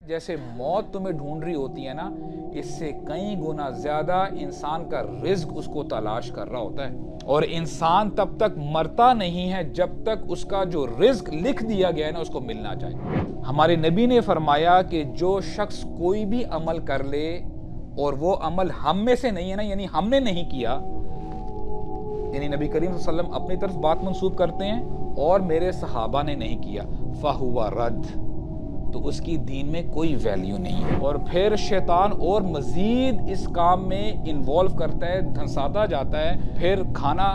جیسے موت تمہیں ڈھونڈ رہی ہوتی ہے نا، اس سے کئی گنا زیادہ انسان کا رزق اس کو تلاش کر رہا ہوتا ہے، اور انسان تب تک مرتا نہیں ہے جب تک اس کا جو رزق لکھ دیا گیا ہے نا اس کو ملنا چاہیے۔ ہمارے نبی نے فرمایا کہ جو شخص کوئی بھی عمل کر لے اور وہ عمل ہم میں سے نہیں ہے نا، یعنی ہم نے نہیں کیا، یعنی نبی کریم صلی اللہ علیہ وسلم اپنی طرف بات منسوب کرتے ہیں اور میرے صحابہ نے نہیں کیا، فَهُوَ رَدْ، تو اس کی دین میں کوئی ویلیو نہیں ہے۔ اور پھر شیطان اور مزید اس کام میں انوالو کرتا ہے، دھنساتا جاتا ہے، پھر کھانا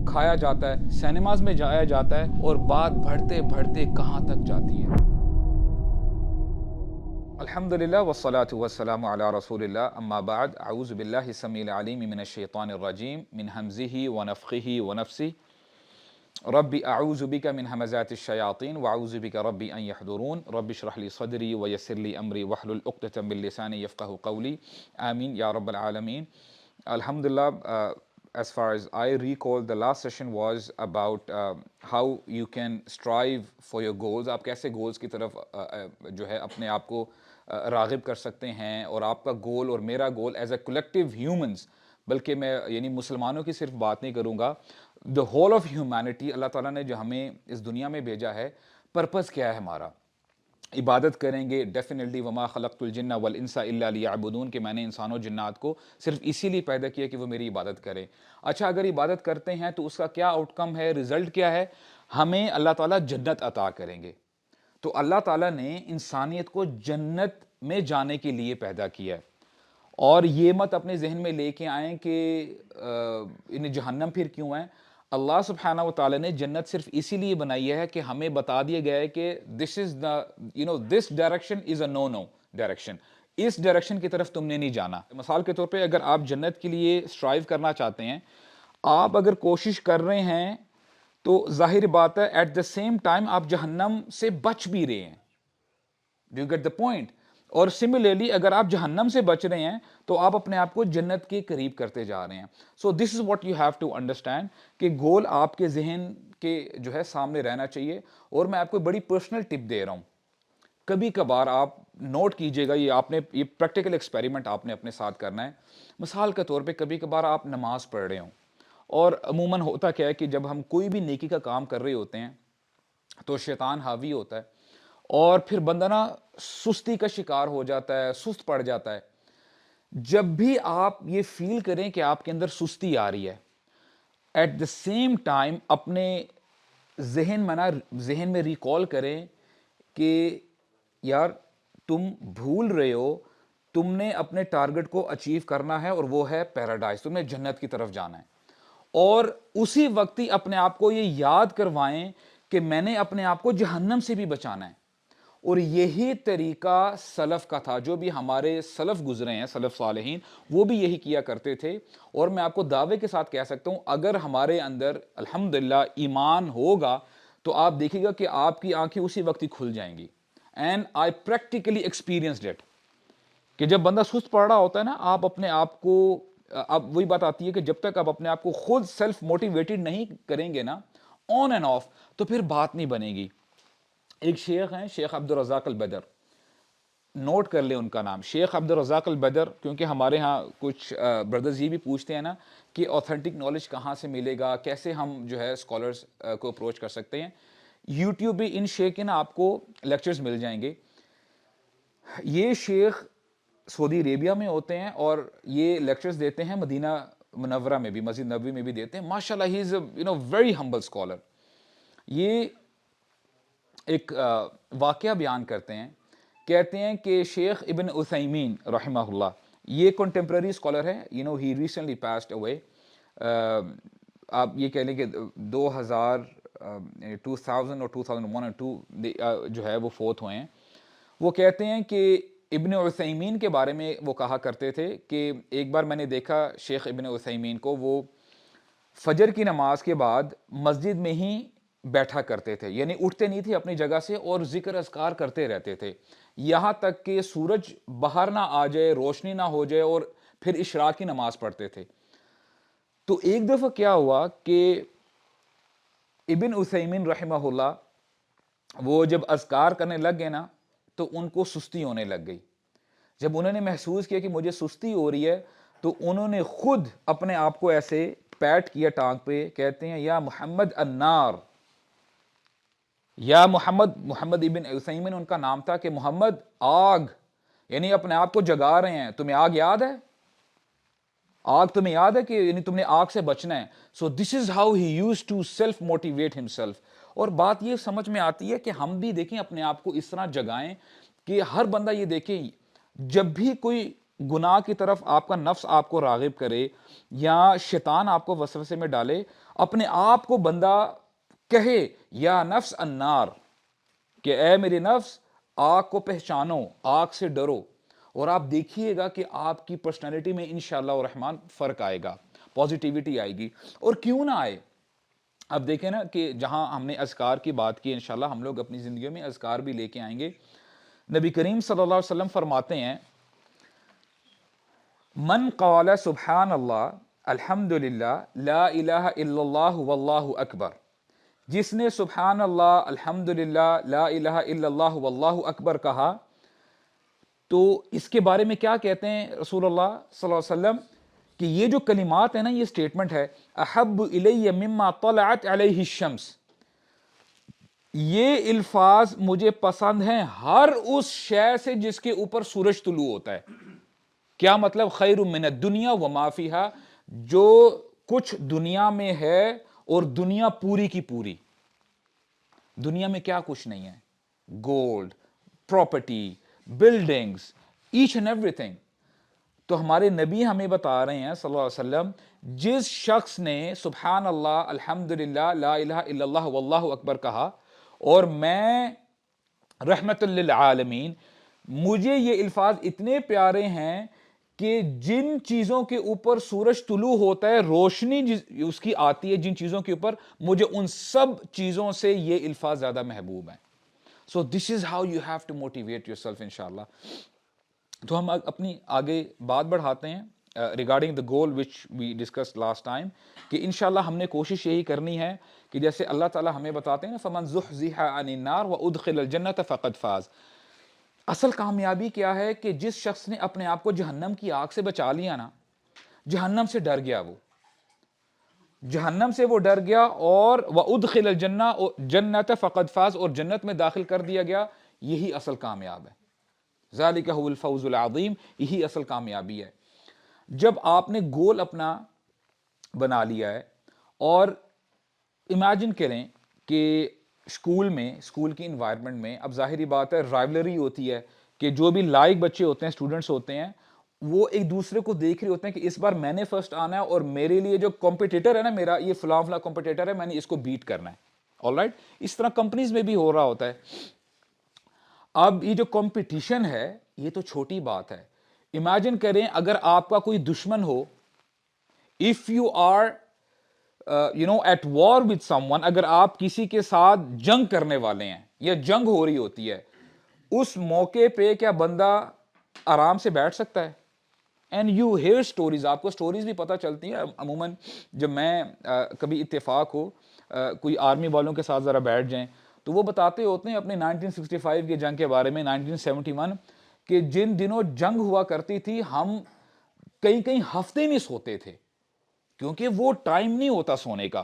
کھایا جاتا ہے، سینماز میں جایا جاتا ہے، اور بات بڑھتے بڑھتے کہاں تک جاتی ہے۔ الحمدللہ والصلاة والسلام علی رسول اللہ، اما بعد، اعوذ باللہ السمیع العلیم من الشیطان الرجیم، من حمزہ ونفخہ ونفسہ، رب اعوذ بک من همزات الشیاطین واعوذ بک رب ان یحضرون، رب اشرح لی صدری ویسر لی امری واحلل عقدۃ من لسانی یفقہوا قولی، آمین یا رب العالمین۔ Alhamdulillah, as far as I recall, the last session was about how you can strive for your goals. آپ کیسے گولز کی طرف جو ہے اپنے آپ کو راغب کر سکتے ہیں، اور آپ کا گول اور میرا goal as a collective humans, بلکہ میں یعنی مسلمانوں کی صرف بات نہیں کروں گا، دا ہول آف ہیومینٹی، اللہ تعالیٰ نے جو ہمیں اس دنیا میں بھیجا ہے، پرپز کیا ہے ہمارا؟ عبادت کریں گے ڈیفینیٹلی، وما خلقت الجن والانس الا لیعبدون، کہ میں نے انسان و جنات کو صرف اسی لیے پیدا کیا کہ وہ میری عبادت کریں۔ اچھا، اگر عبادت کرتے ہیں تو اس کا کیا آؤٹ کم ہے، رزلٹ کیا ہے؟ ہمیں اللہ تعالیٰ جنت عطا کریں گے۔ تو اللہ تعالیٰ نے انسانیت کو جنت میں جانے کے لیے پیدا کیا ہے، اور یہ مت اپنے ذہن میں لے کے آئیں کہ انہیں جہنم پھر کیوں ہیں۔ اللہ سبحانہ و تعالیٰ نے جنت صرف اسی لیے بنائی ہے کہ ہمیں بتا دیا گیا ہے کہ this is the this direction is a no direction, اس ڈائریکشن کی طرف تم نے نہیں جانا۔ مثال کے طور پہ اگر آپ جنت کے لیے اسٹرائیو کرنا چاہتے ہیں، آپ اگر کوشش کر رہے ہیں تو ظاہر بات ہے ایٹ دا سیم ٹائم آپ جہنم سے بچ بھی رہے ہیں۔ Do you get the point? اور سملرلی اگر آپ جہنم سے بچ رہے ہیں تو آپ اپنے آپ کو جنت کے قریب کرتے جا رہے ہیں۔ So this is what you have to understand کہ گول آپ کے ذہن کے جو ہے سامنے رہنا چاہیے۔ اور میں آپ کو بڑی پرسنل ٹپ دے رہا ہوں، کبھی کبھار آپ نوٹ کیجئے گا، یہ پریکٹیکل ایکسپیریمنٹ آپ نے اپنے ساتھ کرنا ہے۔ مثال کے طور پہ کبھی کبھار آپ نماز پڑھ رہے ہوں، اور عموماً ہوتا کیا ہے کہ جب ہم کوئی بھی نیکی کا کام کر رہے ہوتے ہیں تو شیطان حاوی ہوتا ہے، اور پھر بندہ نا سستی کا شکار ہو جاتا ہے، سست پڑ جاتا ہے۔ جب بھی آپ یہ فیل کریں کہ آپ کے اندر سستی آ رہی ہے، ایٹ دا سیم ٹائم اپنے ذہن میں ریکال کریں کہ یار تم بھول رہے ہو، تم نے اپنے ٹارگٹ کو اچیو کرنا ہے، اور وہ ہے پیراڈائز، تم نے جنت کی طرف جانا ہے۔ اور اسی وقت ہی اپنے آپ کو یہ یاد کروائیں کہ میں نے اپنے آپ کو جہنم سے بھی بچانا ہے۔ اور یہی طریقہ سلف کا تھا، جو بھی ہمارے سلف گزرے ہیں، سلف صالحین، وہ بھی یہی کیا کرتے تھے۔ اور میں آپ کو دعوے کے ساتھ کہہ سکتا ہوں، اگر ہمارے اندر الحمدللہ ایمان ہوگا تو آپ دیکھیں گا کہ آپ کی آنکھیں اسی وقت ہی کھل جائیں گی۔ And I practically experienced it, کہ جب بندہ سست پڑ رہا ہوتا ہے نا، آپ اپنے آپ کو، اب وہی بات آتی ہے کہ جب تک آپ اپنے آپ کو خود سیلف موٹیویٹڈ نہیں کریں گے نا، آن اینڈ آف، تو پھر بات نہیں بنے گی۔ ایک شیخ ہیں، شیخ عبدالرزاق البدر، نوٹ کر لیں ان کا نام، شیخ عبدالرزاق البدر، کیونکہ ہمارے ہاں کچھ بردرز یہ بھی پوچھتے ہیں نا کہ اوتھینٹک نالج کہاں سے ملے گا، کیسے ہم جو ہے اسکالرز کو اپروچ کر سکتے ہیں۔ یوٹیوب بھی ان شیخ کے نا آپ کو لیکچرز مل جائیں گے۔ یہ شیخ سعودی عربیہ میں ہوتے ہیں، اور یہ لیکچرز دیتے ہیں مدینہ منورہ میں بھی، مسجد نبوی میں بھی دیتے ہیں۔ ماشاءاللہ ہی از ویری ہمبل اسکالر۔ یہ ایک واقعہ بیان کرتے ہیں، کہتے ہیں کہ شیخ ابن عثیمین رحمہ اللہ، یہ کنٹمپرری اسکالر ہے، ہی ریسنٹلی پاسڈ اوے، آپ یہ کہہ لیں کہ 2000 اور 2001 اور 2 جو ہے وہ فوت ہوئے ہیں۔ وہ کہتے ہیں کہ ابن عثیمین کے بارے میں وہ کہا کرتے تھے کہ ایک بار میں نے دیکھا شیخ ابن عثیمین کو، وہ فجر کی نماز کے بعد مسجد میں ہی بیٹھا کرتے تھے، یعنی اٹھتے نہیں تھے اپنی جگہ سے، اور ذکر اذکار کرتے رہتے تھے یہاں تک کہ سورج باہر نہ آ جائے، روشنی نہ ہو جائے، اور پھر عشاء کی نماز پڑھتے تھے۔ تو ایک دفعہ کیا ہوا کہ ابن عثیمین رحمہ اللہ وہ جب اذکار کرنے لگ گئے نا، تو ان کو سستی ہونے لگ گئی. جب انہوں نے محسوس کیا کہ مجھے سستی ہو رہی ہے تو انہوں نے خود اپنے آپ کو ایسے پیٹ کیا ٹانگ پہ, کہتے ہیں یا محمد النار, یا محمد ابن عثیمین ان کا نام تھا, کہ محمد آگ, یعنی اپنے آپ کو جگا رہے ہیں. تمہیں آگ یاد ہے؟ آگ تمہیں یاد ہے کہ یعنی تم نے آگ سے بچنا ہے. So this is how he uses to self motivate himself. اور بات یہ سمجھ میں آتی ہے کہ ہم بھی دیکھیں اپنے آپ کو اس طرح جگائیں کہ ہر بندہ یہ دیکھیں جب بھی کوئی گناہ کی طرف آپ کا نفس آپ کو راغب کرے یا شیطان آپ کو وسوسے میں ڈالے, اپنے آپ کو بندہ کہے یا نفس النار, کہ اے میری نفس آگ کو پہچانو, آگ سے ڈرو, اور آپ دیکھیے گا کہ آپ کی پرسنالٹی میں انشاءاللہ الرحمن فرق آئے گا, پازیٹیوٹی آئے گی. اور کیوں نہ آئے, اب دیکھیں نا کہ جہاں ہم نے اذکار کی بات کی, انشاءاللہ ہم لوگ اپنی زندگیوں میں اذکار بھی لے کے آئیں گے. نبی کریم صلی اللہ علیہ وسلم فرماتے ہیں من قال سبحان اللہ الحمدللہ لا الہ الا اللہ واللہ اکبر, جس نے سبحان اللہ الحمدللہ لا الہ الا اللہ واللہ اکبر کہا, تو اس کے بارے میں کیا کہتے ہیں رسول اللہ صلی اللہ علیہ وسلم, کہ یہ جو کلمات ہیں نا, یہ سٹیٹمنٹ ہے, احب الی مما طلعت علیہ الشمس, یہ الفاظ مجھے پسند ہیں ہر اس شے سے جس کے اوپر سورج طلوع ہوتا ہے. کیا مطلب؟ خیر من الدنیا وما فیہا, جو کچھ دنیا میں ہے اور دنیا پوری کی پوری. دنیا میں کیا کچھ نہیں ہے؟ Gold, property, buildings, each and every thing. تو ہمارے نبی ہمیں بتا رہے ہیں صلی اللہ علیہ وسلم, جس شخص نے سبحان اللہ الحمدللہ لا الہ الا اللہ واللہ اکبر کہا, اور میں رحمت للعالمین, مجھے یہ الفاظ اتنے پیارے ہیں کہ جن چیزوں کے اوپر سورج طلوع ہوتا ہے, روشنی اس کی آتی ہے جن چیزوں کے اوپر, مجھے ان سب چیزوں سے یہ الفاظ زیادہ محبوب ہیں. So this is how you have to motivate yourself انشاءاللہ. تو ہم اپنی آگے بات بڑھاتے ہیں regarding the goal which we discuss last time, کہ انشاءاللہ ہم نے کوشش یہی کرنی ہے کہ جیسے اللہ تعالیٰ ہمیں بتاتے ہیں نا, فمن زحزح عن النار وادخل الجنۃ فقد فاز. اصل کامیابی کیا ہے؟ کہ جس شخص نے اپنے آپ کو جہنم کی آگ سے بچا لیا نا, جہنم سے ڈر گیا, وہ جہنم سے وہ ڈر گیا, اور وادخل الجنۃ فقد فاز, اور جنت میں داخل کر دیا گیا, یہی اصل کامیاب ہے. ذالک هو الفوز العظیم, یہی اصل کامیابی ہے. جب آپ نے گول اپنا بنا لیا ہے, اور امیجن کریں کہ اسکول کی انوائرمنٹ میں, اب ظاہری بات ہے رائولری ہوتی ہے کہ جو بھی لائق بچے ہوتے ہیں, اسٹوڈنٹس ہوتے ہیں, وہ ایک دوسرے کو دیکھ رہے ہوتے ہیں کہ اس بار میں نے فرسٹ آنا ہے, اور میرے لیے جو کمپٹیٹر ہے نا, میرا یہ فلاں فلاں کمپٹیٹر ہے, میں نے اس کو بیٹ کرنا ہے. آل رائٹ, اس طرح کمپنیز میں بھی ہو رہا ہوتا ہے. اب یہ جو کمپٹیشن ہے یہ تو چھوٹی بات ہے. امیجن کریں اگر آپ کا کوئی دشمن ہو, if you are at war with someone, اگر آپ کسی کے ساتھ جنگ کرنے والے ہیں یا جنگ ہو رہی ہوتی ہے, اس موقع پہ کیا بندہ آرام سے بیٹھ سکتا ہے؟ اینڈ یو ہیئر اسٹوریز, آپ کو اسٹوریز بھی پتہ چلتی ہیں. عموماً جب میں کبھی اتفاق ہو کوئی آرمی والوں کے ساتھ ذرا بیٹھ جائیں, تو وہ بتاتے ہوتے ہیں اپنے 1965 کی جنگ کے بارے میں, 1971, کہ جن دنوں جنگ ہوا کرتی تھی ہم کئی ہفتے نہیں سوتے تھے, کیونکہ وہ ٹائم نہیں ہوتا سونے کا.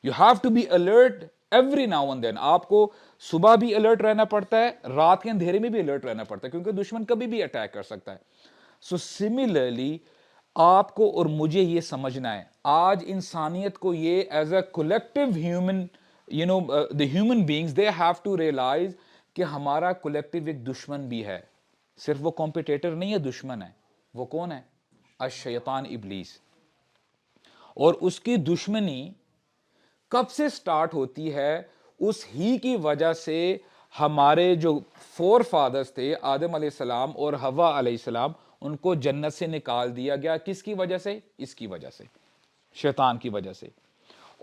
You have to be alert every now and then. آپ کو صبح بھی الرٹ رہنا پڑتا ہے, رات کے اندھیرے میں بھی الرٹ رہنا پڑتا ہے, کیونکہ دشمن کبھی بھی اٹیک کر سکتا ہے. سو سملرلی آپ کو اور مجھے یہ سمجھنا ہے, آج انسانیت کو یہ as a collective human, the human beings, they have to realize کہ ہمارا کولیکٹیو ایک دشمن بھی ہے. صرف وہ کمپیٹیٹر نہیں ہے, دشمن ہے. وہ کون ہے؟ الشیطان ابلیس. اور اس کی دشمنی کب سے سٹارٹ ہوتی ہے؟ اس ہی کی وجہ سے ہمارے جو فور فادرز تھے, آدم علیہ السلام اور حوا علیہ السلام, ان کو جنت سے نکال دیا گیا. کس کی وجہ سے؟ اس کی وجہ سے, شیطان کی وجہ سے.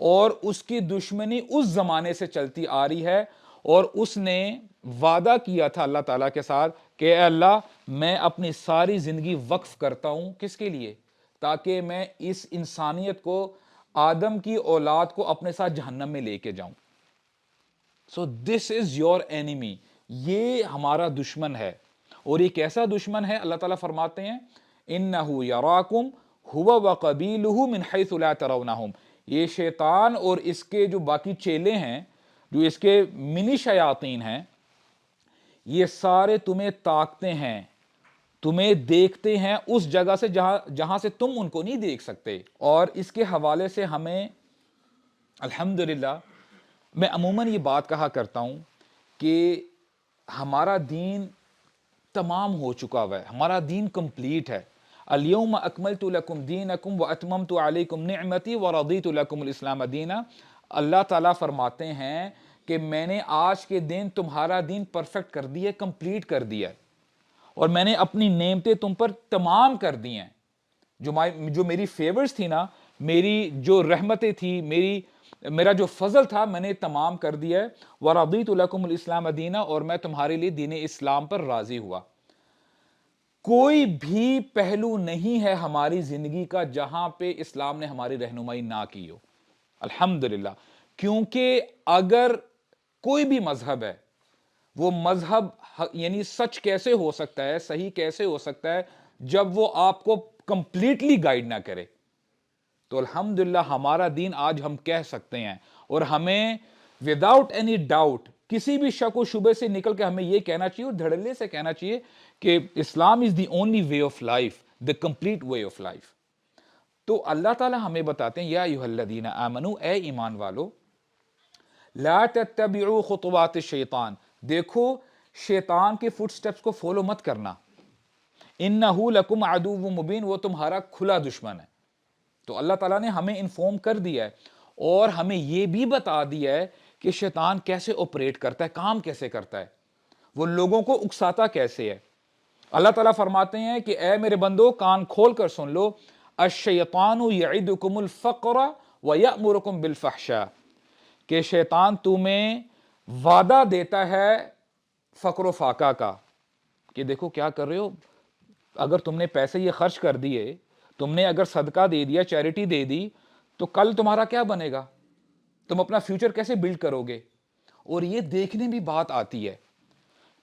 اور اس کی دشمنی اس زمانے سے چلتی آ رہی ہے, اور اس نے وعدہ کیا تھا اللہ تعالیٰ کے ساتھ کہ اے اللہ, میں اپنی ساری زندگی وقف کرتا ہوں. کس کے لیے؟ تاکہ میں اس انسانیت کو, آدم کی اولاد کو اپنے ساتھ جہنم میں لے کے جاؤں. سو دس از یور اینیمی. یہ ہمارا دشمن ہے. اور یہ کیسا دشمن ہے؟ اللہ تعالیٰ فرماتے ہیں اِنَّهُ يَرَاكُمْ هُوَ وَقَبِيلُهُ مِنْ حَيْثُ لَا تَرَوْنَهُمْ. یہ شیطان اور اس کے جو باقی چیلے ہیں، جو اس کے منی شیاطین ہیں، یہ سارے تمہیں تاکتے ہیں، تمہیں دیکھتے ہیں اس جگہ سے جہاں سے تم ان کو نہیں دیکھ سکتے. اور اس کے حوالے سے ہمیں الحمدللہ، میں عموماً یہ بات کہا کرتا ہوں کہ ہمارا دین تمام ہو چکا ہوا ہے، ہمارا دین کمپلیٹ ہے. الیوم اکملت لکم دینکم واتممت علیکم نعمتی ورضیت لکم الاسلام دینا. اللہ تعالیٰ فرماتے ہیں کہ میں نے آج کے دن تمہارا دین پرفیکٹ کر دیا، کمپلیٹ کر دیا، اور میں نے اپنی نعمتیں تم پر تمام کر دی ہیں. جو میری فیورز تھی نا، میری جو رحمتیں تھی، میرا جو فضل تھا، میں نے تمام کر دیا ہے. وَرَضِيتُ لَكُمُ الْإِسْلَامَ دِينًا، اور میں تمہارے لیے دین اسلام پر راضی ہوا. کوئی بھی پہلو نہیں ہے ہماری زندگی کا جہاں پہ اسلام نے ہماری رہنمائی نہ کی ہو، الحمدللہ. کیونکہ اگر کوئی بھی مذہب ہے، وہ مذہب یعنی سچ کیسے ہو سکتا ہے، صحیح کیسے ہو سکتا ہے، جب وہ آپ کو کمپلیٹلی گائیڈ نہ کرے. تو الحمدللہ ہمارا دین آج ہم کہہ سکتے ہیں، اور ہمیں وداؤٹ اینی ڈاؤٹ، کسی بھی شک و شبے سے نکل کے ہمیں یہ کہنا چاہیے، اور دھڑلے سے کہنا چاہیے کہ Islam is the only way of life, the complete way of life. تو اللہ تعالیٰ ہمیں بتاتے ہیں یا ایھا الذین آمنو، اے ایمان والو، لا تتبعوا خطوات الشیطان، دیکھو شیطان کے فٹ سٹیپس کو فالو مت کرنا. انہ لکم عدو مبین، وہ تمہارا کھلا دشمن ہے. تو اللہ تعالیٰ نے ہمیں انفارم کر دیا ہے، اور ہمیں یہ بھی بتا دیا ہے کہ شیطان کیسے آپریٹ کرتا ہے، کام کیسے کرتا ہے، وہ لوگوں کو اکساتا کیسے ہے. اللہ تعالیٰ فرماتے ہیں کہ اے میرے بندو، کان کھول کر سن لو، الشیطان یعدکم الفقر ویأمرکم بالفحشاء، کہ شیطان تمہیں وعدہ دیتا ہے فقر و فاقہ کا، کہ دیکھو کیا کر رہے ہو، اگر تم نے پیسے یہ خرچ کر دیے، تم نے اگر صدقہ دے دیا، چیریٹی دے دی، تو کل تمہارا کیا بنے گا، تم اپنا فیوچر کیسے بلڈ کرو گے. اور یہ دیکھنے بھی بات آتی ہے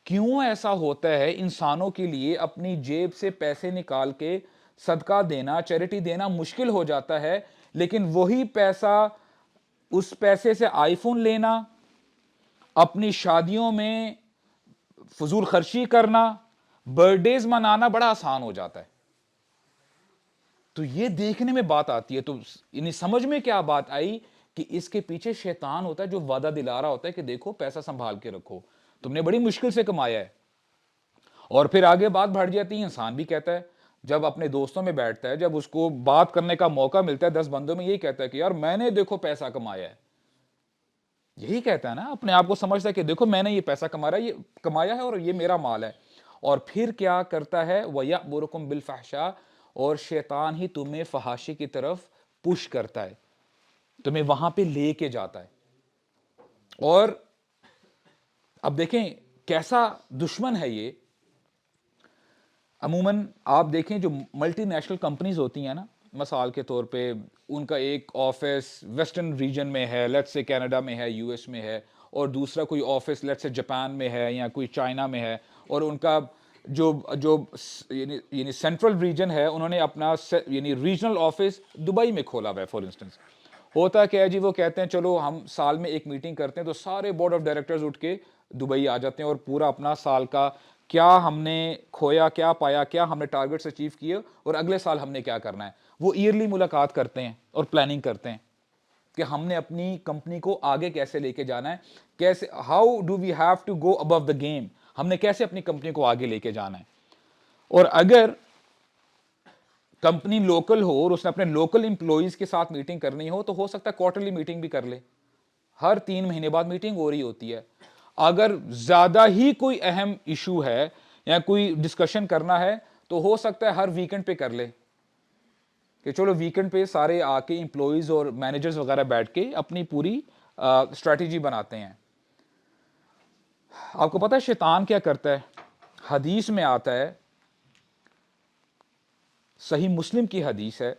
کیوں ایسا ہوتا ہے، انسانوں کے لیے اپنی جیب سے پیسے نکال کے صدقہ دینا، چیریٹی دینا مشکل ہو جاتا ہے، لیکن وہی پیسہ، اس پیسے سے آئی فون لینا، اپنی شادیوں میں فضول خرچی کرنا، برتھ ڈیز منانا بڑا آسان ہو جاتا ہے. تو یہ دیکھنے میں بات آتی ہے. تو یعنی سمجھ میں کیا بات آئی کہ اس کے پیچھے شیطان ہوتا ہے جو وعدہ دلا رہا ہوتا ہے کہ دیکھو پیسہ سنبھال کے رکھو، تم نے بڑی مشکل سے کمایا ہے. اور پھر آگے بات بڑھ جاتی ہے، انسان بھی کہتا ہے جب اپنے دوستوں میں بیٹھتا ہے، جب اس کو بات کرنے کا موقع ملتا ہے 10 بندوں میں، یہی کہتا ہے کہ یار میں نے دیکھو پیسہ کمایا ہے. یہی کہتا ہے نا، اپنے آپ کو سمجھتا ہے کہ دیکھو میں نے یہ پیسہ کمایا ہے اور یہ میرا مال ہے. اور پھر کیا کرتا ہے، وَيَأْمُرُكُمْ بِالْفَحْشَاءِ، اور شیطان ہی تمہیں فحاشی کی طرف پش کرتا ہے، تمہیں وہاں پہ لے کے جاتا ہے. اور اب دیکھیں کیسا دشمن ہے یہ. عموماً آپ دیکھیں جو ملٹی نیشنل کمپنیز ہوتی ہیں نا، مثال کے طور پہ ان کا ایک آفس ویسٹرن ریجن میں ہے، لیٹس سے کینیڈا میں ہے، یو ایس میں ہے، اور دوسرا کوئی آفس لیٹس سے جاپان میں ہے یا کوئی چائنا میں ہے، اور ان کا جو یعنی سینٹرل ریجن ہے، انہوں نے اپنا یعنی ریجنل آفس دبئی میں کھولا ہوا ہے. فار انسٹنس ہوتا کیا ہے جی، وہ کہتے ہیں چلو ہم سال میں ایک میٹنگ کرتے ہیں، تو سارے بورڈ آف ڈائریکٹرز اٹھ کے دبئی آ جاتے ہیں، اور پورا اپنا سال کا کیا ہم نے کھویا، کیا پایا، کیا ہم نے ٹارگٹس اچیو کیے، اور اگلے سال ہم نے کیا کرنا ہے، وہ ایئرلی ملاقات کرتے ہیں اور پلاننگ کرتے ہیں کہ ہم نے اپنی کمپنی کو آگے کیسے لے کے جانا ہے، کیسے، how do we have to go about the game, ہم نے کیسے اپنی کمپنی کو آگے لے کے جانا ہے. اور اگر کمپنی لوکل ہو اور اس نے اپنے لوکل امپلائیز کے ساتھ میٹنگ کرنی ہو سکتا ہے کوارٹرلی میٹنگ بھی کر لے، ہر 3 مہینے بعد میٹنگ ہو رہی ہوتی ہے. اگر زیادہ ہی کوئی اہم ایشو ہے یا کوئی ڈسکشن کرنا ہے تو ہو سکتا ہے ہر ویکنڈ پہ کر لے، کہ چلو ویکنڈ پہ سارے آ کے امپلائیز اور مینیجرز وغیرہ بیٹھ کے اپنی پوری اسٹریٹجی بناتے ہیں. آپ کو پتہ ہے شیطان کیا کرتا ہے؟ حدیث میں آتا ہے، صحیح مسلم کی حدیث ہے،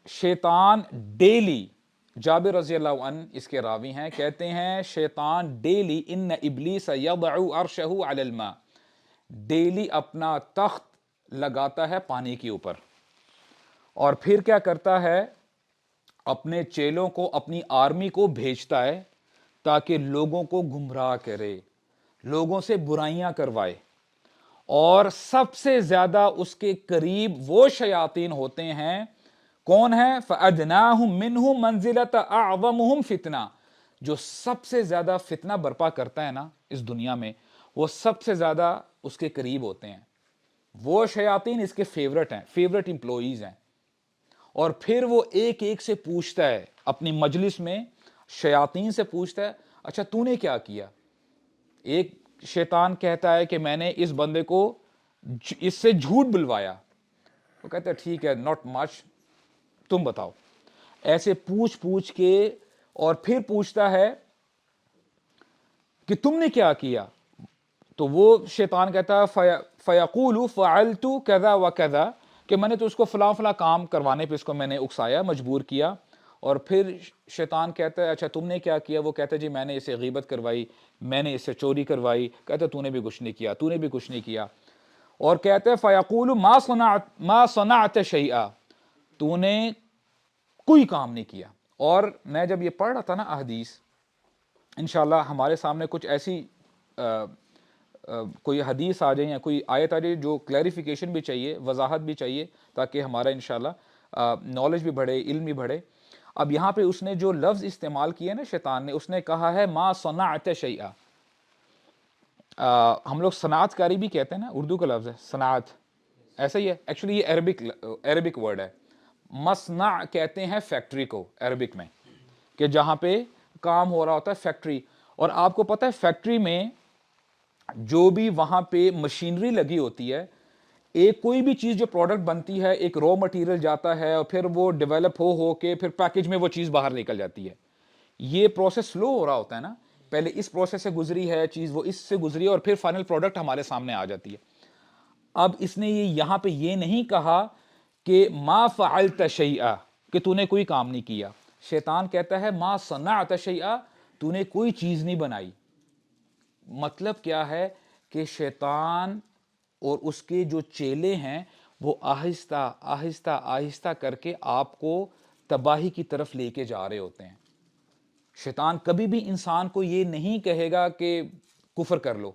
شیطان ڈیلی جابر رضی اللہ عنہ اس کے راوی ہیں، کہتے ہیں شیطان ڈیلی ان ابلیس یضع عرشہ علی الماء، ڈیلی اپنا تخت لگاتا ہے پانی کے اوپر، اور پھر کیا کرتا ہے، اپنے چیلوں کو، اپنی آرمی کو بھیجتا ہے تاکہ لوگوں کو گمراہ کرے، لوگوں سے برائیاں کروائے، اور سب سے زیادہ اس کے قریب وہ شیاطین ہوتے ہیں، کون ہے؟ فَأَدْنَاهُمْ مِنْهُ مَنْزِلَةَ أَعْظَمُهُمْ فِتْنَةً، جو سب سے زیادہ فتنہ برپا کرتا ہے نا اس دنیا میں، وہ سب سے زیادہ اس کے قریب ہوتے ہیں، وہ شیاطین اس کے فیورٹ ہیں، فیورٹ امپلائیز ہیں۔ اور پھر وہ ایک ایک سے پوچھتا ہے اپنی مجلس میں، شیاطین سے پوچھتا ہے، اچھا تو نے کیا کیا؟ ایک شیطان کہتا ہے کہ میں نے اس بندے کو اس سے جھوٹ بلوایا، وہ کہتا ہے ٹھیک ہے، ناٹ مچ، تم بتاؤ۔ ایسے پوچھ پوچھ کے، اور پھر پوچھتا ہے کہ تم نے کیا کیا؟ تو وہ شیطان کہتا ہے فَيَقُولُ فَعَلْتُ كَذَا وَكَذَا، کہ میں نے تو اس کو فلاں فلاں کام کروانے پہ اس کو میں نے اکسایا، مجبور کیا۔ اور پھر شیطان کہتا ہے اچھا تم نے کیا کیا؟ وہ کہتا ہے جی میں نے اسے غیبت کروائی، میں نے اس سے چوری کروائی۔ کہتا ہے تو نے بھی کچھ نہیں کیا، تو نے بھی کچھ نہیں کیا۔ اور کہتا ہے فَيَقُولُ مَا صَنَعْتَ شَيْئًا، تو نے کوئی کام نہیں کیا۔ اور میں جب یہ پڑھ رہا تھا نا احادیث، انشاءاللہ ہمارے سامنے کچھ ایسی کوئی حدیث آ جائے یا کوئی آیت آ جائے جو کلیریفیکیشن بھی چاہیے، وضاحت بھی چاہیے، تاکہ ہمارا انشاءاللہ نالج بھی بڑھے، علم بھی بڑھے۔ اب یہاں پہ اس نے جو لفظ استعمال کیا نا شیطان نے، اس نے کہا ہے ما صنعت شیئا۔ ہم لوگ صنعت کاری بھی کہتے ہیں نا، اردو کا لفظ ہے صنعت، ایسا ہی ہے، ایکچولی یہ عربک ورڈ ہے۔ مصنع کہتے ہیں فیکٹری کو عربک میں، کہ جہاں پہ کام ہو رہا ہوتا ہے، فیکٹری۔ اور آپ کو پتہ ہے فیکٹری میں جو بھی وہاں پہ مشینری لگی ہوتی ہے، ایک کوئی بھی چیز جو پروڈکٹ بنتی ہے، ایک رو مٹیریل جاتا ہے اور پھر وہ ڈیولپ ہو کے پھر پیکج میں وہ چیز باہر نکل جاتی ہے۔ یہ پروسیس سلو ہو رہا ہوتا ہے نا، پہلے اس پروسیس سے گزری ہے چیز، وہ اس سے گزری ہے، اور پھر فائنل پروڈکٹ ہمارے سامنے آ جاتی ہے۔ اب اس نے یہاں پہ یہ نہیں کہا کہ ما فعلت شیئا، کہ تو نے کوئی کام نہیں کیا۔ شیطان کہتا ہے ما صنعت شیئا، تو نے کوئی چیز نہیں بنائی۔ مطلب کیا ہے کہ شیطان اور اس کے جو چیلے ہیں وہ آہستہ آہستہ آہستہ کر کے آپ کو تباہی کی طرف لے کے جا رہے ہوتے ہیں۔ شیطان کبھی بھی انسان کو یہ نہیں کہے گا کہ کفر کر لو،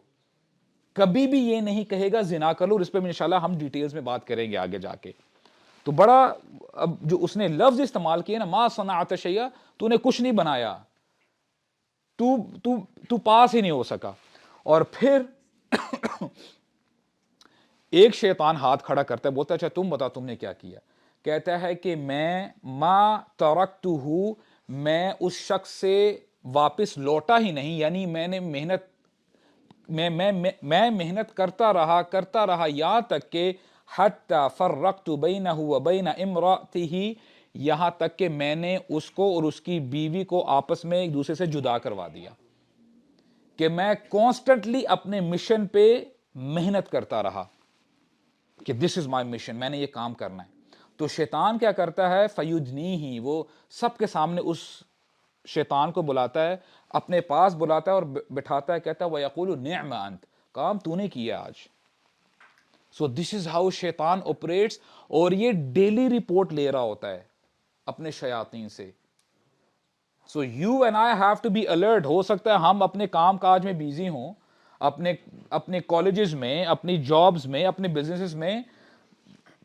کبھی بھی یہ نہیں کہے گا زنا کر لو، اور اس پہ انشاءاللہ ہم ڈیٹیلز میں بات کریں گے آگے جا کے۔ تو بڑا، اب جو اس نے لفظ استعمال کیا نا ما صنعت شیئا، تو نے کچھ نہیں بنایا، تو پاس ہی نہیں ہو سکا۔ اور پھر ایک شیطان ہاتھ کھڑا کرتا ہے، بولتا ہے اچھا تم بتا تم نے کیا کیا؟ کہتا ہے کہ میں ما ترکتہ، میں اس شخص سے واپس لوٹا ہی نہیں، یعنی میں نے محنت کرتا رہا یہاں تک کہ حتی فرقت بینہ وبین امرأتہ، یہاں تک کہ میں نے اس کو اور اس کی بیوی کو آپس میں ایک دوسرے سے جدا کروا دیا، کہ میں کانسٹنٹلی اپنے مشن پہ محنت کرتا رہا کہ دس از مائی مشن، میں نے یہ کام کرنا ہے۔ تو شیطان کیا کرتا ہے، فیدنیہ، وہ سب کے سامنے اس شیطان کو بلاتا ہے، اپنے پاس بلاتا ہے اور بٹھاتا ہے، کہتا ہے وَيَقُولُ نِعْمَ أَنْتَ، کام تو نے کیا آج۔ سو دس از ہاؤ شیطان آپریٹس، اور یہ ڈیلی رپورٹ لے رہا ہوتا ہے اپنے شیاطین سے۔ So you and I have to be alert. ہو سکتا ہے ہم اپنے کام کاج میں بیزی ہوں، اپنے کالجز میں، اپنی جابز میں، اپنے بزنسز میں،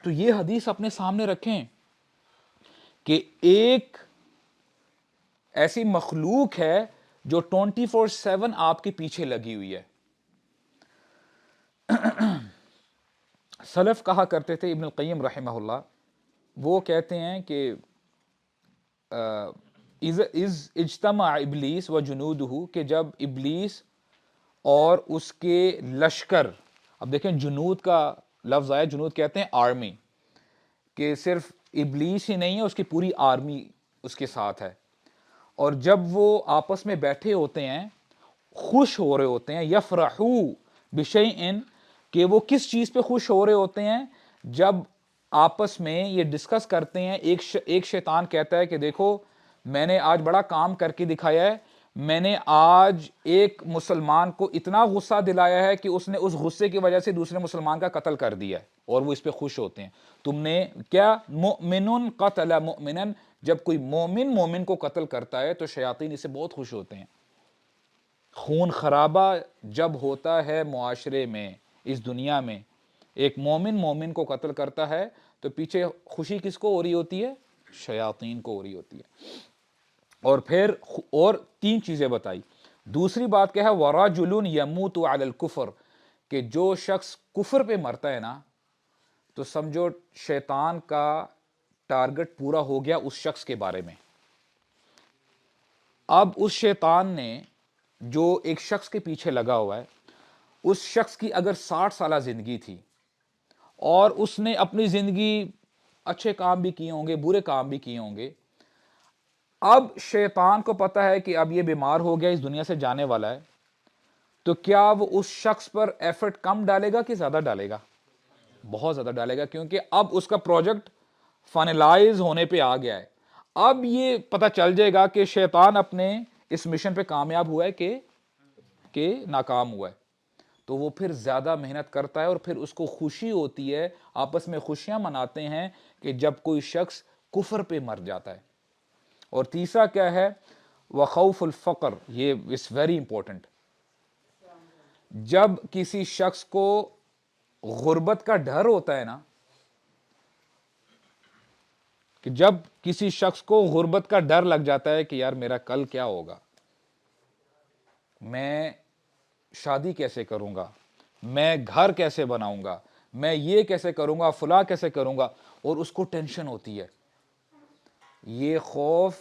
تو یہ حدیث اپنے سامنے رکھیں کہ ایک ایسی مخلوق ہے جو 24/7 آپ کے پیچھے لگی ہوئی ہے۔ سلف کہا کرتے تھے، ابن القیم رحمہ اللہ، وہ کہتے ہیں کہ از اجتماع ابلیس و جنودہ، کہ جب ابلیس اور اس کے لشکر، اب دیکھیں جنود کا لفظ آیا، جنود کہتے ہیں آرمی، کہ صرف ابلیس ہی نہیں ہے، اس کی پوری آرمی اس کے ساتھ ہے، اور جب وہ آپس میں بیٹھے ہوتے ہیں، خوش ہو رہے ہوتے ہیں، یفرحو بشیئن، کہ وہ کس چیز پہ خوش ہو رہے ہوتے ہیں، جب آپس میں یہ ڈسکس کرتے ہیں، ایک شیطان کہتا ہے کہ دیکھو میں نے آج بڑا کام کر کے دکھایا ہے، میں نے آج ایک مسلمان کو اتنا غصہ دلایا ہے کہ اس نے اس غصے کی وجہ سے دوسرے مسلمان کا قتل کر دیا ہے، اور وہ اس پہ خوش ہوتے ہیں۔ تم نے کیا، مؤمن قتل مؤمنا، جب کوئی مومن مومن کو قتل کرتا ہے تو شیاطین اسے بہت خوش ہوتے ہیں۔ خون خرابہ جب ہوتا ہے معاشرے میں، اس دنیا میں، ایک مومن مومن کو قتل کرتا ہے تو پیچھے خوشی کس کو ہو رہی ہوتی ہے؟ شیاطین کو ہو رہی ہوتی ہے۔ اور پھر اور تین چیزیں بتائی۔ دوسری بات کیا ہے؟ وَرَجُلٌ يَمُوتُ عَلَى الْكُفْرِ، کہ جو شخص کفر پہ مرتا ہے نا تو سمجھو شیطان کا ٹارگٹ پورا ہو گیا اس شخص کے بارے میں۔ اب اس شیطان نے جو ایک شخص کے پیچھے لگا ہوا ہے، اس شخص کی اگر 60 سالہ زندگی تھی اور اس نے اپنی زندگی اچھے کام بھی کیے ہوں گے، برے کام بھی کیے ہوں گے، اب شیطان کو پتا ہے کہ اب یہ بیمار ہو گیا، اس دنیا سے جانے والا ہے، تو کیا وہ اس شخص پر ایفرٹ کم ڈالے گا کہ زیادہ ڈالے گا؟ بہت زیادہ ڈالے گا، کیونکہ اب اس کا پروجیکٹ فائنلائز ہونے پہ آ گیا ہے۔ اب یہ پتہ چل جائے گا کہ شیطان اپنے اس مشن پہ کامیاب ہوا ہے کہ ناکام ہوا ہے، تو وہ پھر زیادہ محنت کرتا ہے، اور پھر اس کو خوشی ہوتی ہے، آپس میں خوشیاں مناتے ہیں کہ جب کوئی شخص کفر پہ مر جاتا ہے۔ اور تیسرا کیا ہے؟ وخوف الفقر، یہ اس ویری امپورٹنٹ۔ جب کسی شخص کو غربت کا ڈر ہوتا ہے نا، کہ جب کسی شخص کو غربت کا ڈر لگ جاتا ہے کہ یار میرا کل کیا ہوگا، میں شادی کیسے کروں گا، میں گھر کیسے بناؤں گا، میں یہ کیسے کروں گا، فلاں کیسے کروں گا، اور اس کو ٹینشن ہوتی ہے، یہ خوف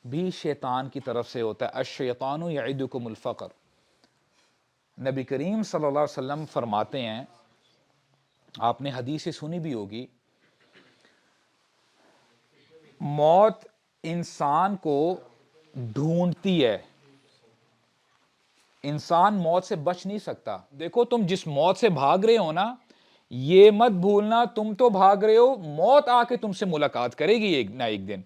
بھی شیطان کی طرف سے ہوتا ہے۔ الشیطان یعدکم الفقر۔ نبی کریم صلی اللہ علیہ وسلم فرماتے ہیں، آپ نے حدیث سنی بھی ہوگی، موت انسان کو ڈھونڈتی ہے، انسان موت سے بچ نہیں سکتا۔ دیکھو تم جس موت سے بھاگ رہے ہو نا، یہ مت بھولنا تم تو بھاگ رہے ہو، موت آ کے تم سے ملاقات کرے گی ایک نہ ایک دن۔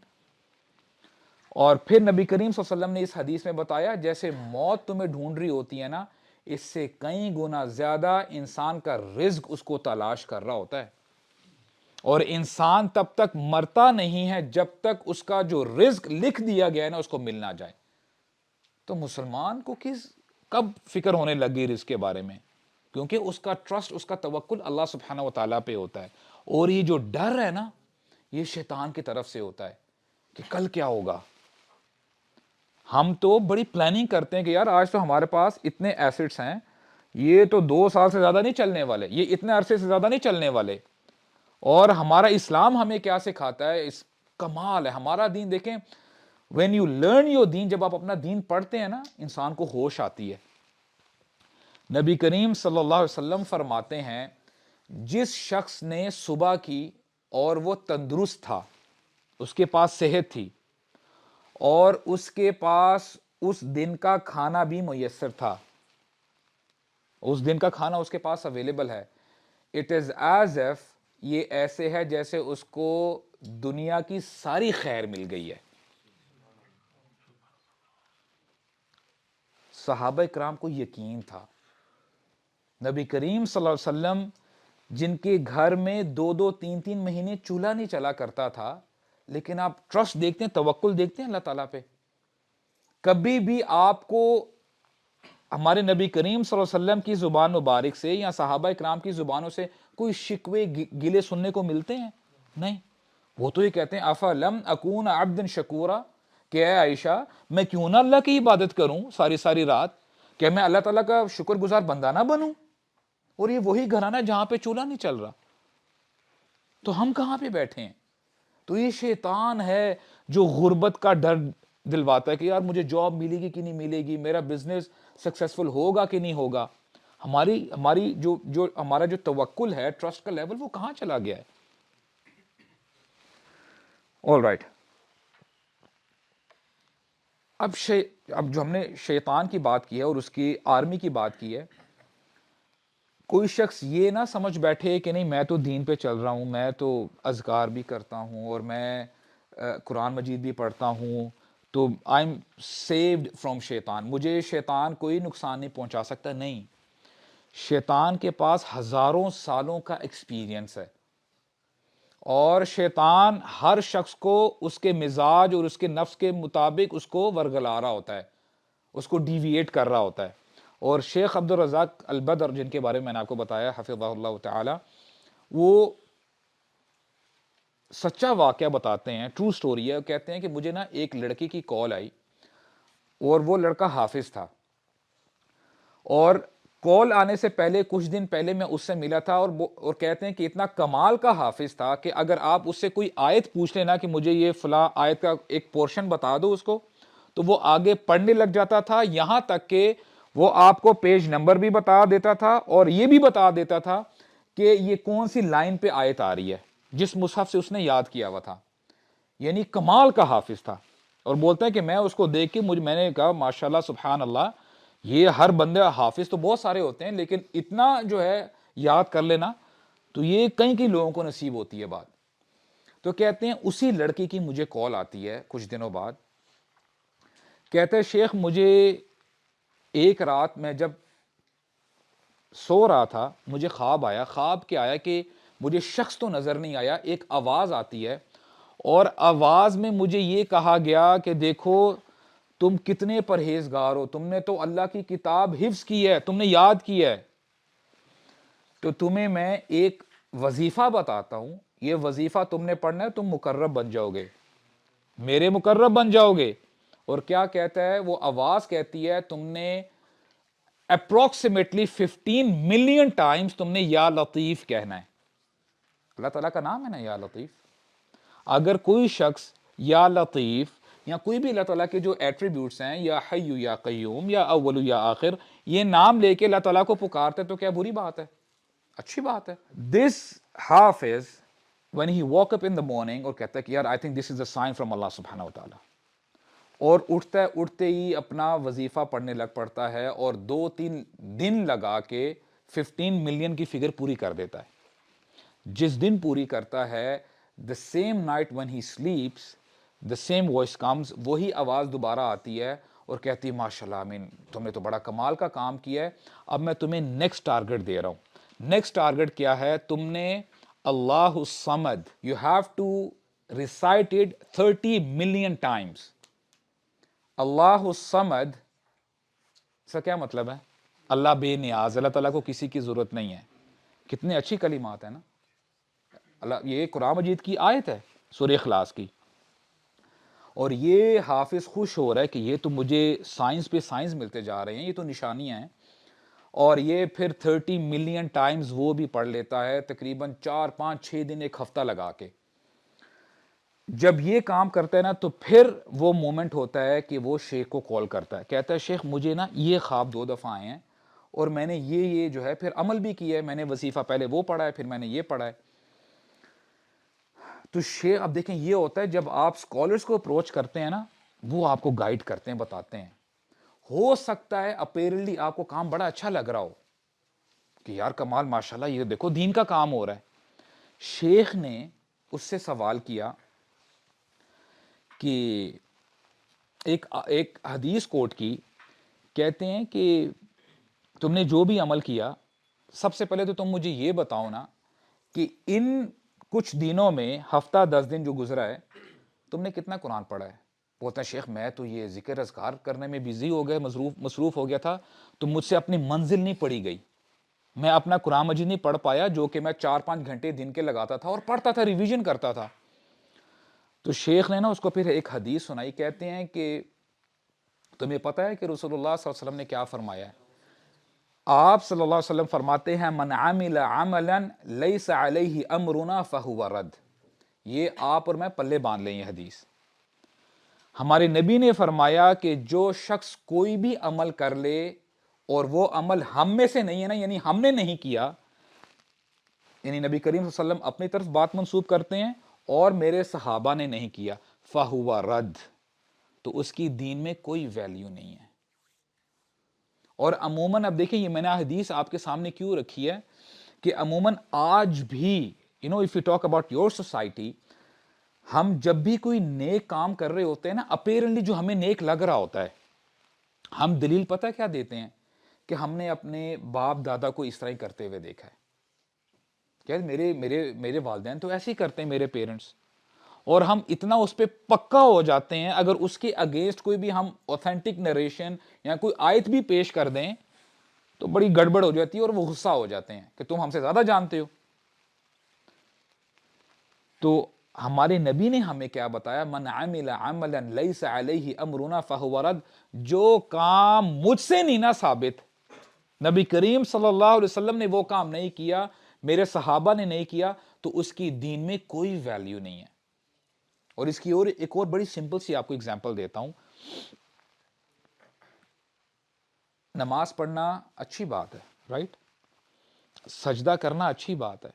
اور پھر نبی کریم صلی اللہ علیہ وسلم نے اس حدیث میں بتایا، جیسے موت تمہیں ڈھونڈ رہی ہوتی ہے نا، اس سے کئی گنا زیادہ انسان کا رزق اس کو تلاش کر رہا ہوتا ہے، اور انسان تب تک مرتا نہیں ہے جب تک اس کا جو رزق لکھ دیا گیا ہے نا اس کو مل نہ جائے۔ تو مسلمان کو کب فکر ہونے لگی رزق کے بارے میں؟ کیونکہ اس کا ٹرسٹ، اس کا توکل اللہ سبحانہ و تعالیٰ پہ ہوتا ہے، اور یہ جو ڈر ہے نا، یہ شیطان کی طرف سے ہوتا ہے کہ کل کیا ہوگا۔ ہم تو بڑی پلاننگ کرتے ہیں کہ یار آج تو ہمارے پاس اتنے ایسٹس ہیں، یہ تو 2 سال سے زیادہ نہیں چلنے والے، یہ اتنے عرصے سے زیادہ نہیں چلنے والے۔ اور ہمارا اسلام ہمیں کیا سکھاتا ہے؟ اس کمال ہے ہمارا دین۔ دیکھیں، when you learn your دین، جب آپ اپنا دین پڑھتے ہیں نا، انسان کو ہوش آتی ہے۔ نبی کریم صلی اللہ علیہ وسلم فرماتے ہیں، جس شخص نے صبح کی اور وہ تندرست تھا، اس کے پاس صحت تھی، اور اس کے پاس اس دن کا کھانا بھی میسر تھا، اس دن کا کھانا اس کے پاس اویلیبل ہے، اٹ از ایز ایف، یہ ایسے ہے جیسے اس کو دنیا کی ساری خیر مل گئی ہے۔ صحابہ کرام کو یقین تھا۔ نبی کریم صلی اللہ علیہ وسلم جن کے گھر میں 2 3 مہینے چولہا نہیں چلا کرتا تھا، لیکن آپ ٹرسٹ دیکھتے ہیں، توکل دیکھتے ہیں اللہ تعالیٰ پہ۔ کبھی بھی آپ کو ہمارے نبی کریم صلی اللہ علیہ وسلم کی زبان مبارک سے یا صحابہ کرام کی زبانوں سے کوئی شکوے گلے سننے کو ملتے ہیں؟ نہیں، وہ تو یہ کہتے ہیں افلم اکون عبدا شکورا، کہ اے عائشہ میں کیوں نہ اللہ کی عبادت کروں ساری رات، کہ میں اللہ تعالیٰ کا شکر گزار بندہ نہ بنوں؟ اور یہ وہی گھرانہ جہاں پہ چولہا نہیں چل رہا، تو ہم کہاں پہ بیٹھے ہیں؟ تو یہ شیطان ہے جو غربت کا ڈر دلواتا ہے کہ یار مجھے جاب ملے گی کہ نہیں ملے گی، میرا بزنس سکسیسفل ہوگا کہ نہیں ہوگا۔ ہماری جو ہمارا جو توکل ہے، ٹرسٹ کا لیول، وہ کہاں چلا گیا ہے؟ آل رائٹ، اب جو ہم نے شیطان کی بات کی ہے اور اس کی آرمی کی بات کی ہے، کوئی شخص یہ نہ سمجھ بیٹھے کہ نہیں میں تو دین پہ چل رہا ہوں، میں تو اذکار بھی کرتا ہوں، اور میں قرآن مجید بھی پڑھتا ہوں، تو آئی ایم سیوڈ فرام شیطان، مجھے شیطان کوئی نقصان نہیں پہنچا سکتا. نہیں، شیطان کے پاس ہزاروں سالوں کا ایکسپیرینس ہے، اور شیطان ہر شخص کو اس کے مزاج اور اس کے نفس کے مطابق اس کو ورگلا رہا ہوتا ہے، اس کو ڈیویٹ کر رہا ہوتا ہے. اور شیخ عبد الرزاق البدر، جن کے بارے میں نے آپ کو بتایا حفظہ اللہ تعالی، وہ سچا واقعہ بتاتے ہیں، ٹرو سٹوری ہے. کہتے ہیں کہ مجھے نا ایک لڑکی کی کال آئی، اور وہ لڑکا حافظ تھا، اور کال آنے سے پہلے کچھ دن پہلے میں اس سے ملا تھا، اور کہتے ہیں کہ اتنا کمال کا حافظ تھا کہ اگر آپ اس سے کوئی آیت پوچھ لینا کہ مجھے یہ فلاں آیت کا ایک پورشن بتا دو اس کو، تو وہ آگے پڑھنے لگ جاتا تھا، یہاں تک کہ وہ آپ کو پیج نمبر بھی بتا دیتا تھا، اور یہ بھی بتا دیتا تھا کہ یہ کون سی لائن پہ آیت آ رہی ہے جس مصحف سے اس نے یاد کیا ہوا تھا. یعنی کمال کا حافظ تھا. اور بولتا ہے کہ میں اس کو دیکھ کے میں نے کہا ماشاءاللہ سبحان اللہ، یہ ہر بندہ حافظ تو بہت سارے ہوتے ہیں، لیکن اتنا جو ہے یاد کر لینا تو یہ کئی لوگوں کو نصیب ہوتی ہے بات. تو کہتے ہیں اسی لڑکی کی مجھے کال آتی ہے کچھ دنوں بعد، کہتے ہیں شیخ مجھے ایک رات میں جب سو رہا تھا مجھے خواب آیا. خواب کیا آیا کہ مجھے شخص تو نظر نہیں آیا، ایک آواز آتی ہے، اور آواز میں مجھے یہ کہا گیا کہ دیکھو تم کتنے پرہیزگار ہو، تم نے تو اللہ کی کتاب حفظ کی ہے، تم نے یاد کی ہے، تو تمہیں میں ایک وظیفہ بتاتا ہوں، یہ وظیفہ تم نے پڑھنا ہے، تم مقرب بن جاؤ گے، میرے مقرب بن جاؤ گے. اور کیا کہتا ہے وہ آواز؟ کہتی ہے تم نے اپروکسیمیٹلی 15 ملین ٹائمز تم نے یا لطیف کہنا ہے. اللہ تعالیٰ کا نام ہے نا یا لطیف. اگر کوئی شخص یا لطیف یا کوئی بھی اللہ تعالیٰ کے جو ایٹریبیوٹس ہیں، یا حی یا قیوم یا اول یا آخر، یہ نام لے کے اللہ تعالیٰ کو پکارتے تو کیا بری بات ہے؟ اچھی بات ہے. دس حافظ when he woke up in the morning، اور کہتا ہے کہ یار I think this is a sign from Allah سبحانہ وتعالی، اور اٹھتے ہی اپنا وظیفہ پڑھنے لگ پڑتا ہے، اور 2-3 دن لگا کے 15 ملین کی فگر پوری کر دیتا ہے. جس دن پوری کرتا ہے، the same night when he sleeps the same voice comes، وہی آواز دوبارہ آتی ہے اور کہتی ہے ماشاءاللہ امین، تم نے تو بڑا کمال کا کام کیا ہے، اب میں تمہیں نیکسٹ ٹارگٹ دے رہا ہوں. نیکسٹ ٹارگٹ کیا ہے؟ تم نے اللہ الصمد، you have to recite it 30 million times. اللہ الصمد اس کا کیا مطلب ہے؟ اللہ بے نیاز، اللہ تعالیٰ کو کسی کی ضرورت نہیں ہے. کتنی اچھی کلمات ہیں نا. اللہ، یہ قرآن مجید کی آیت ہے سورہ اخلاص کی، اور یہ حافظ خوش ہو رہا ہے کہ یہ تو مجھے سائنس پہ سائنس ملتے جا رہے ہیں، یہ تو نشانیاں ہیں. اور یہ پھر 30 ملین ٹائمز وہ بھی پڑھ لیتا ہے، تقریباً 4-5-6 دن، ایک ہفتہ لگا کے. جب یہ کام کرتا ہے نا تو پھر وہ مومنٹ ہوتا ہے کہ وہ شیخ کو کال کرتا ہے، کہتا ہے شیخ مجھے نا یہ خواب 2 دفعہ آئے ہیں، اور میں نے یہ جو ہے پھر عمل بھی کیا ہے، میں نے وظیفہ پہلے وہ پڑھا ہے، پھر میں نے یہ پڑھا ہے. تو شیخ، اب دیکھیں یہ ہوتا ہے جب آپ اسکالرس کو اپروچ کرتے ہیں نا، وہ آپ کو گائیڈ کرتے ہیں، بتاتے ہیں. ہو سکتا ہے اپیرنٹلی آپ کو کام بڑا اچھا لگ رہا ہو کہ یار کمال ماشاءاللہ یہ دیکھو دین کا کام ہو رہا ہے. شیخ نے اس سے سوال کیا کہ ایک حدیث کوٹ کی، کہتے ہیں کہ تم نے جو بھی عمل کیا، سب سے پہلے تو تم مجھے یہ بتاؤ نا کہ ان کچھ دنوں میں، ہفتہ 10 دن جو گزرا ہے، تم نے کتنا قرآن پڑھا ہے؟ بولتا ہے شیخ میں تو یہ ذکر اذکار کرنے میں بیزی ہو گیا، مصروف ہو گیا تھا، تو مجھ سے اپنی منزل نہیں پڑھی گئی، میں اپنا قرآن مجید نہیں پڑھ پایا، جو کہ میں 4-5 گھنٹے دن کے لگاتا تھا اور پڑھتا تھا، ریویژن کرتا تھا. تو شیخ نے نا اس کو پھر ایک حدیث سنائی. کہتے ہیں کہ تمہیں پتہ ہے کہ رسول اللہ صلی اللہ علیہ وسلم نے کیا فرمایا ہے؟ آپ صلی اللہ علیہ وسلم فرماتے ہیں من عمل عملا لیس علیہ امرنا فہو رد. یہ آپ اور میں پلے باندھ لیں یہ حدیث. ہمارے نبی نے فرمایا کہ جو شخص کوئی بھی عمل کر لے اور وہ عمل ہم میں سے نہیں ہے نا، یعنی ہم نے نہیں کیا، یعنی نبی کریم صلی اللہ علیہ وسلم اپنی طرف بات منسوب کرتے ہیں، اور میرے صحابہ نے نہیں کیا، فہو رد، تو اس کی دین میں کوئی ویلیو نہیں ہے. اور عموماً اب دیکھیں، یہ میں نے حدیث آپ کے سامنے کیوں رکھی ہے کہ عموماً آج بھی if you talk about your society, ہم جب بھی کوئی نیک کام کر رہے ہوتے ہیں نا، اپیرنٹلی جو ہمیں نیک لگ رہا ہوتا ہے، ہم دلیل پتہ کیا دیتے ہیں کہ ہم نے اپنے باپ دادا کو اس طرح ہی کرتے ہوئے دیکھا ہے، کہ میرے والدین تو ایسے ہی کرتے ہیں، میرے پیرنٹس. اور ہم اتنا اس پہ پکا ہو جاتے ہیں، اگر اس کے اگینسٹ کوئی بھی ہم اوتھینٹک نریشن یا کوئی آیت بھی پیش کر دیں تو بڑی گڑبڑ ہو جاتی ہے اور وہ غصہ ہو جاتے ہیں کہ تم ہم سے زیادہ جانتے ہو. تو ہمارے نبی نے ہمیں کیا بتایا؟ من عمل عملا لیس علیہ امرنا فہو رد. جو کام مجھ سے نہیں نا ثابت، نبی کریم صلی اللہ علیہ وسلم نے وہ کام نہیں کیا، میرے صحابہ نے نہیں کیا، تو اس کی دین میں کوئی ویلیو نہیں ہے. اور اس کی ایک اور بڑی سمپل سی آپ کو اگزامپل دیتا ہوں. نماز پڑھنا اچھی بات ہے، رائٹ؟ سجدہ کرنا اچھی بات ہے.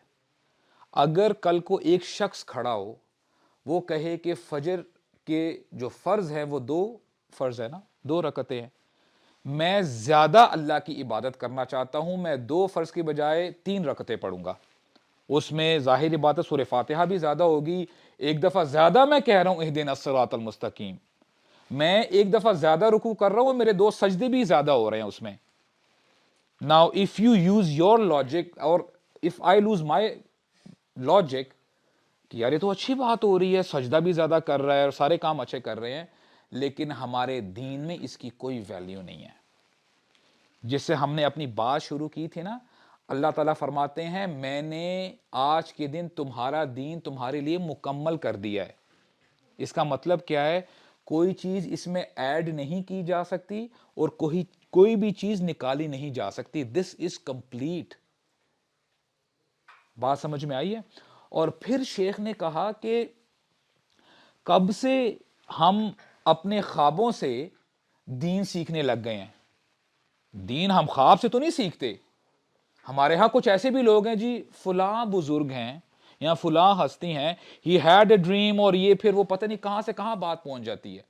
اگر کل کو ایک شخص کھڑا ہو، وہ کہے کہ فجر کے جو فرض ہے وہ 2 فرض ہے نا، 2 رکعتیں ہیں، میں زیادہ اللہ کی عبادت کرنا چاہتا ہوں، میں 2 فرض کی بجائے 3 رکعتیں پڑھوں گا. اس میں ظاہر بات ہے سورہ فاتحہ بھی زیادہ ہوگی، ایک دفعہ زیادہ میں کہہ رہا ہوں اہدنا الصراط المستقیم، میں ایک دفعہ زیادہ رکوع کر رہا ہوں، میرے 2 سجدے بھی زیادہ ہو رہے ہیں اس میں. Now if you use your logic اور if I lose my logic کہ یار یہ تو اچھی بات ہو رہی ہے، سجدہ بھی زیادہ کر رہا ہے اور سارے کام اچھے کر رہے ہیں، لیکن ہمارے دین میں اس کی کوئی ویلیو نہیں ہے. جس سے ہم نے اپنی بات شروع کی تھی نا، اللہ تعالیٰ فرماتے ہیں میں نے آج کے دن تمہارا دین تمہارے لیے مکمل کر دیا ہے. اس کا مطلب کیا ہے؟ کوئی چیز اس میں ایڈ نہیں کی جا سکتی اور کوئی بھی چیز نکالی نہیں جا سکتی. دس از کمپلیٹ. بات سمجھ میں آئی ہے؟ اور پھر شیخ نے کہا کہ کب سے ہم اپنے خوابوں سے دین سیکھنے لگ گئے ہیں. دین ہم خواب سے تو نہیں سیکھتے. ہمارے ہاں کچھ ایسے بھی لوگ ہیں جی، فلاں بزرگ ہیں یا فلاں ہستی ہیں، ہی ہیڈ اے ڈریم، اور یہ پھر وہ پتہ نہیں کہاں سے کہاں بات پہنچ جاتی ہے.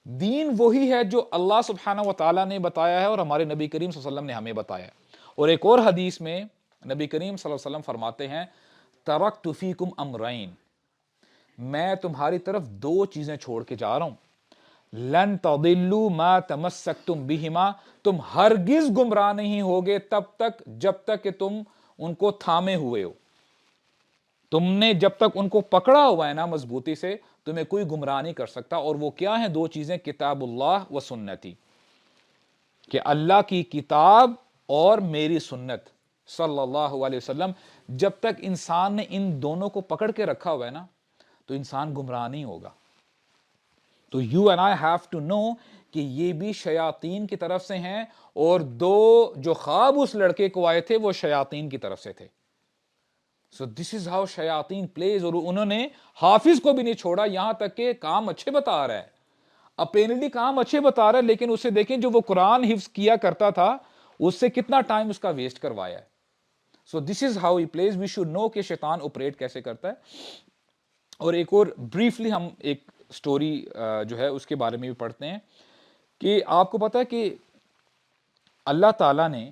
دین وہی ہے جو اللہ سبحانہ و تعالیٰ نے بتایا ہے اور ہمارے نبی کریم صلی اللہ علیہ وسلم نے ہمیں بتایا ہے. اور ایک اور حدیث میں نبی کریم صلی اللہ علیہ وسلم فرماتے ہیں ترکت فیکم امرین، میں تمہاری طرف 2 چیزیں چھوڑ کے جا رہا ہوں. لن تضلوا ما تمسکتم بہما، تم ہرگز گمراہ نہیں ہوگے تب تک جب تک کہ تم ان کو تھامے ہوئے ہو. تم نے جب تک ان کو پکڑا ہوا ہے نا مضبوطی سے، تمہیں کوئی گمراہ نہیں کر سکتا. اور وہ کیا ہیں 2 چیزیں؟ کتاب اللہ و سنتی، کہ اللہ کی کتاب اور میری سنت صلی اللہ علیہ وسلم. جب تک انسان نے ان دونوں کو پکڑ کے رکھا ہوا ہے نا، تو انسان گمراہ نہیں ہوگا. تو you and I have to know کہ یہ بھی شیاطین کی طرف سے ہیں، اور 2 جو خواب اس لڑکے کو آئے تھے وہ شیاطین کی طرف سے تھے. سو دس از ہاؤ شیاطین پلیز. اور انہوں نے حافظ کو بھی نہیں چھوڑا، یہاں تک کہ کام اچھے بتا رہا ہے، اپینلی کام اچھے بتا رہا ہے، لیکن اسے دیکھیں جو وہ قرآن حفظ کیا کرتا تھا اس سے کتنا ٹائم اس کا ویسٹ کروایا ہے. So this is how he please. We should know کہ شیطان آپریٹ کیسے کرتا ہے. اور ایک اور بریفلی ہم ایک سٹوری جو ہے اس کے بارے میں بھی پڑھتے ہیں کہ آپ کو پتا ہے کہ اللہ تعالیٰ نے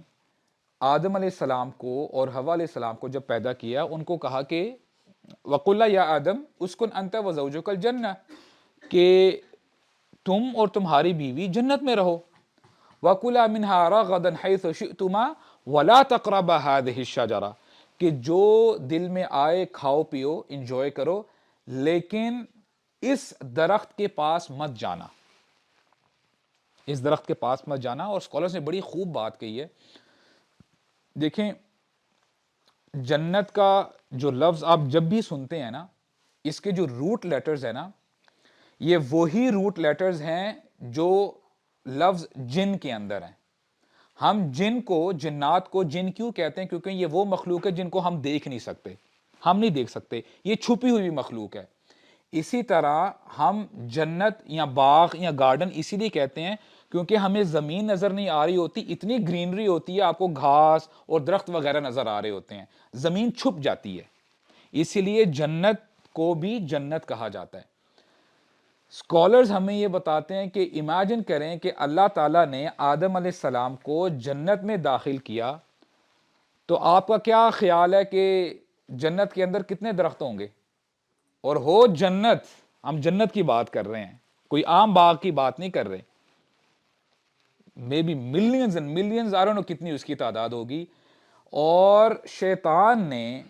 آدم علیہ السلام کو اور حوا علیہ السلام کو جب پیدا کیا، ان کو کہا کہ وَقُلَّ يَا آدم اسکن انت وزوجک الجنہ، کہ تم اور تمہاری بیوی جنت میں رہو. وَكُلَا مِنْهَا رَغَدًا حَيْثُ شِئْتُمَا وَلَا تَقْرَبَا هَٰذِهِ الشَّجَرَةَ، کہ جو دل میں آئے کھاؤ پیو انجوائے کرو، لیکن اس درخت کے پاس مت جانا، اس درخت کے پاس مت جانا. اور اسکالرز نے بڑی خوب بات کہی ہے. دیکھیں جنت کا جو لفظ آپ جب بھی سنتے ہیں نا، اس کے جو روٹ لیٹرز ہیں نا، یہ وہی روٹ لیٹرز ہیں جو لفظ جن کے اندر ہیں. ہم جن کو، جنات کو جن کیوں کہتے ہیں؟ کیونکہ یہ وہ مخلوق ہے جن کو ہم دیکھ نہیں سکتے، ہم نہیں دیکھ سکتے، یہ چھپی ہوئی مخلوق ہے. اسی طرح ہم جنت یا باغ یا گارڈن اسی لیے کہتے ہیں کیونکہ ہمیں زمین نظر نہیں آ رہی ہوتی، اتنی گرینری ہوتی ہے، آپ کو گھاس اور درخت وغیرہ نظر آ رہے ہوتے ہیں، زمین چھپ جاتی ہے. اسی لیے جنت کو بھی جنت کہا جاتا ہے. اسکالرز ہمیں یہ بتاتے ہیں کہ امیجن کریں کہ اللہ تعالیٰ نے آدم علیہ السلام کو جنت میں داخل کیا، تو آپ کا کیا خیال ہے کہ جنت کے اندر کتنے درخت ہوں گے؟ اور ہو جنت. ہم جنت کی بات کر رہے ہیں, کوئی عام باغ کی بات نہیں کر رہے. Maybe millions and millions, I don't know کتنی اس کی تعداد ہوگی. اور شیطان نے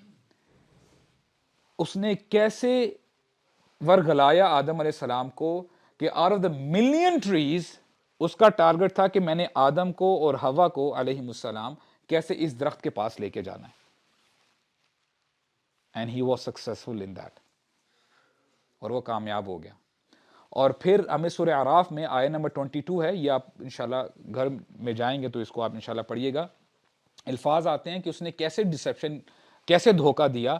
اس نے کیسے ورگلایا آدم علیہ السلام کو کہ out of the million trees اس کا ٹارگٹ تھا کہ میں نے آدم کو اور ہوا کو علیہ السلام کیسے اس درخت کے پاس لے کے جانا ہے. And he was successful in that, اور وہ کامیاب ہو گیا. اور پھر ہمیں سورہ اعراف میں آیت نمبر 22 ہے, یہ آپ انشاءاللہ گھر میں جائیں گے تو اس کو آپ انشاءاللہ پڑھیے گا. الفاظ آتے ہیں کہ اس نے کیسے ڈسیپشن, کیسے دھوکہ دیا.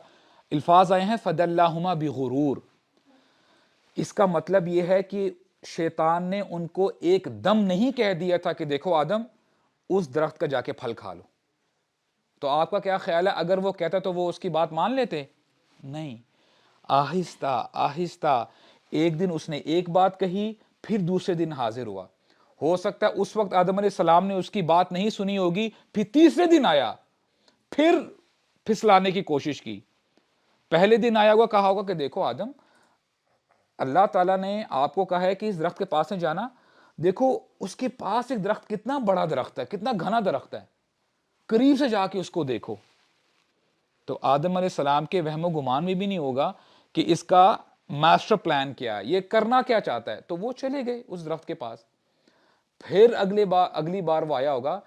الفاظ آئے ہیں فَدَلَّاهُمَا بِغُرُورٍ. اس کا مطلب یہ ہے کہ شیطان نے ان کو ایک دم نہیں کہہ دیا تھا کہ دیکھو آدم اس درخت کا جا کے پھل کھا لو. تو آپ کا کیا خیال ہے اگر وہ کہتا تو وہ اس کی بات مان لیتے؟ نہیں. آہستہ آہستہ ایک دن اس نے ایک بات کہی, پھر دوسرے دن حاضر ہوا. ہو سکتا ہے اس وقت آدم علیہ السلام نے اس کی بات نہیں سنی ہوگی, پھر تیسرے دن آیا, پھر پھسلانے کی کوشش کی. پہلے دن آیا ہوا کہا ہوگا کہ دیکھو آدم, اللہ تعالیٰ نے آپ کو کہا ہے کہ اس درخت کے پاس نہیں جانا. دیکھو اس کے پاس ایک درخت کتنا بڑا درخت ہے, کتنا گھنا درخت ہے, قریب سے جا کے اس کو دیکھو. تو آدم علیہ السلام کے وہم و گمان میں بھی نہیں ہوگا کہ اس کا ماسٹر پلان کیا ہے, یہ کرنا کیا چاہتا ہے. تو وہ چلے گئے اس درخت کے پاس. پھر اگلی بار وہ آیا ہوگا,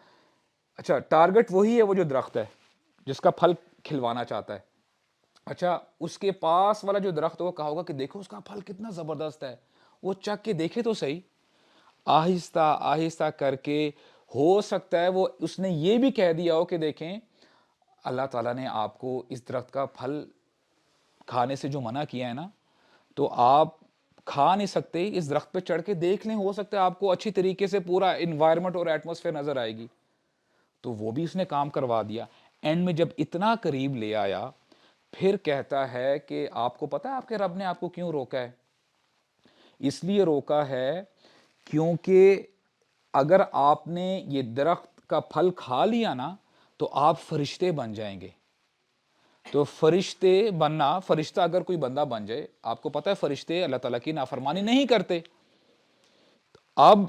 اچھا ٹارگٹ وہی ہے, وہ جو درخت ہے جس کا پھل کھلوانا چاہتا ہے. اچھا اس کے پاس والا جو درخت وہ کہا ہوگا کہ دیکھو اس کا پھل کتنا زبردست ہے, وہ چکھ کے دیکھے تو صحیح. آہستہ آہستہ کر کے ہو سکتا ہے وہ اس نے یہ بھی کہہ دیا ہو کہ دیکھیں اللہ تعالیٰ نے آپ کو اس درخت کا پھل کھانے سے جو منع کیا ہے نا, تو آپ کھا نہیں سکتے, اس درخت پہ چڑھ کے دیکھ لیں, ہو سکتا ہے آپ کو اچھی طریقے سے پورا انوائرمنٹ اور ایٹماسفیئر نظر آئے گی. تو وہ بھی اس نے کام کروا دیا. اینڈ میں جب اتنا قریب لے آیا, پھر کہتا ہے کہ آپ کو پتا ہے آپ کے رب نے آپ کو کیوں روکا ہے؟ اس لیے روکا ہے کیونکہ اگر آپ نے یہ درخت کا پھل کھا لیا نا تو آپ فرشتے بن جائیں گے. تو فرشتے بننا, فرشتہ اگر کوئی بندہ بن جائے, آپ کو پتا ہے فرشتے اللہ تعالیٰ کی نافرمانی نہیں کرتے. اب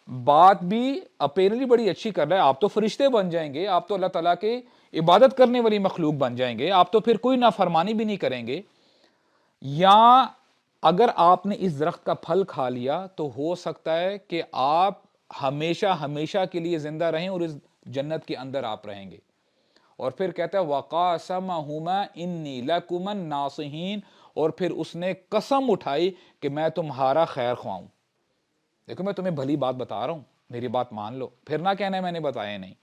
بات بھی اپیرلی بڑی اچھی کر رہا ہے, آپ تو فرشتے بن جائیں گے, آپ تو اللہ تعالیٰ کے عبادت کرنے والی مخلوق بن جائیں گے, آپ تو پھر کوئی نافرمانی بھی نہیں کریں گے. یا اگر آپ نے اس درخت کا پھل کھا لیا تو ہو سکتا ہے کہ آپ ہمیشہ ہمیشہ کے لیے زندہ رہیں اور اس جنت کے اندر آپ رہیں گے. اور پھر کہتا ہے وَقَاسَمَهُمَا إِنِّي لَكُمَا النَّاصِحِينَ, اور پھر اس نے قسم اٹھائی کہ میں تمہارا خیر خواہ ہوں. دیکھو میں تمہیں بھلی بات بتا رہا ہوں, میری بات مان لو, پھر نہ کہنا ہے میں نے بتایا نہیں.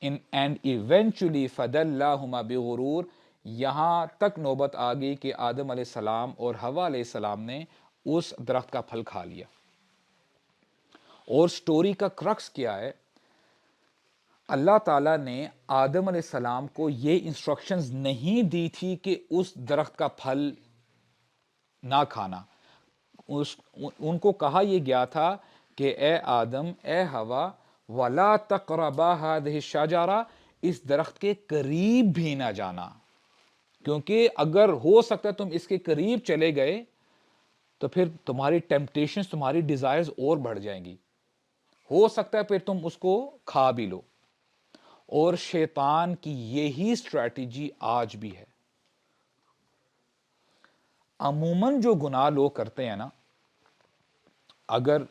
اینڈ ایونچولی فَدَلَّاهُمَا بِغُرُورٍ, یہاں تک نوبت آ گئی کہ آدم علیہ السلام اور حوا علیہ السلام نے اس درخت کا پھل کھا لیا. اور سٹوری کا کرکس کیا ہے, اللہ تعالیٰ نے آدم علیہ السلام کو یہ انسٹرکشنز نہیں دی تھی کہ اس درخت کا پھل نہ کھانا. ان کو کہا یہ گیا تھا کہ اے آدم اے حوا وَلَا تَقْرَبَا هَٰذِهِ الشَّجَرَةَ, اس درخت کے قریب بھی نہ جانا, کیونکہ اگر ہو سکتا ہے تم اس کے قریب چلے گئے تو پھر تمہاری ٹیمپٹیشنز, تمہاری ڈیزائرز اور بڑھ جائیں گی, ہو سکتا ہے پھر تم اس کو کھا بھی لو. اور شیطان کی یہی اسٹریٹجی آج بھی ہے. عموماً جو گناہ لوگ کرتے ہیں نا, اگر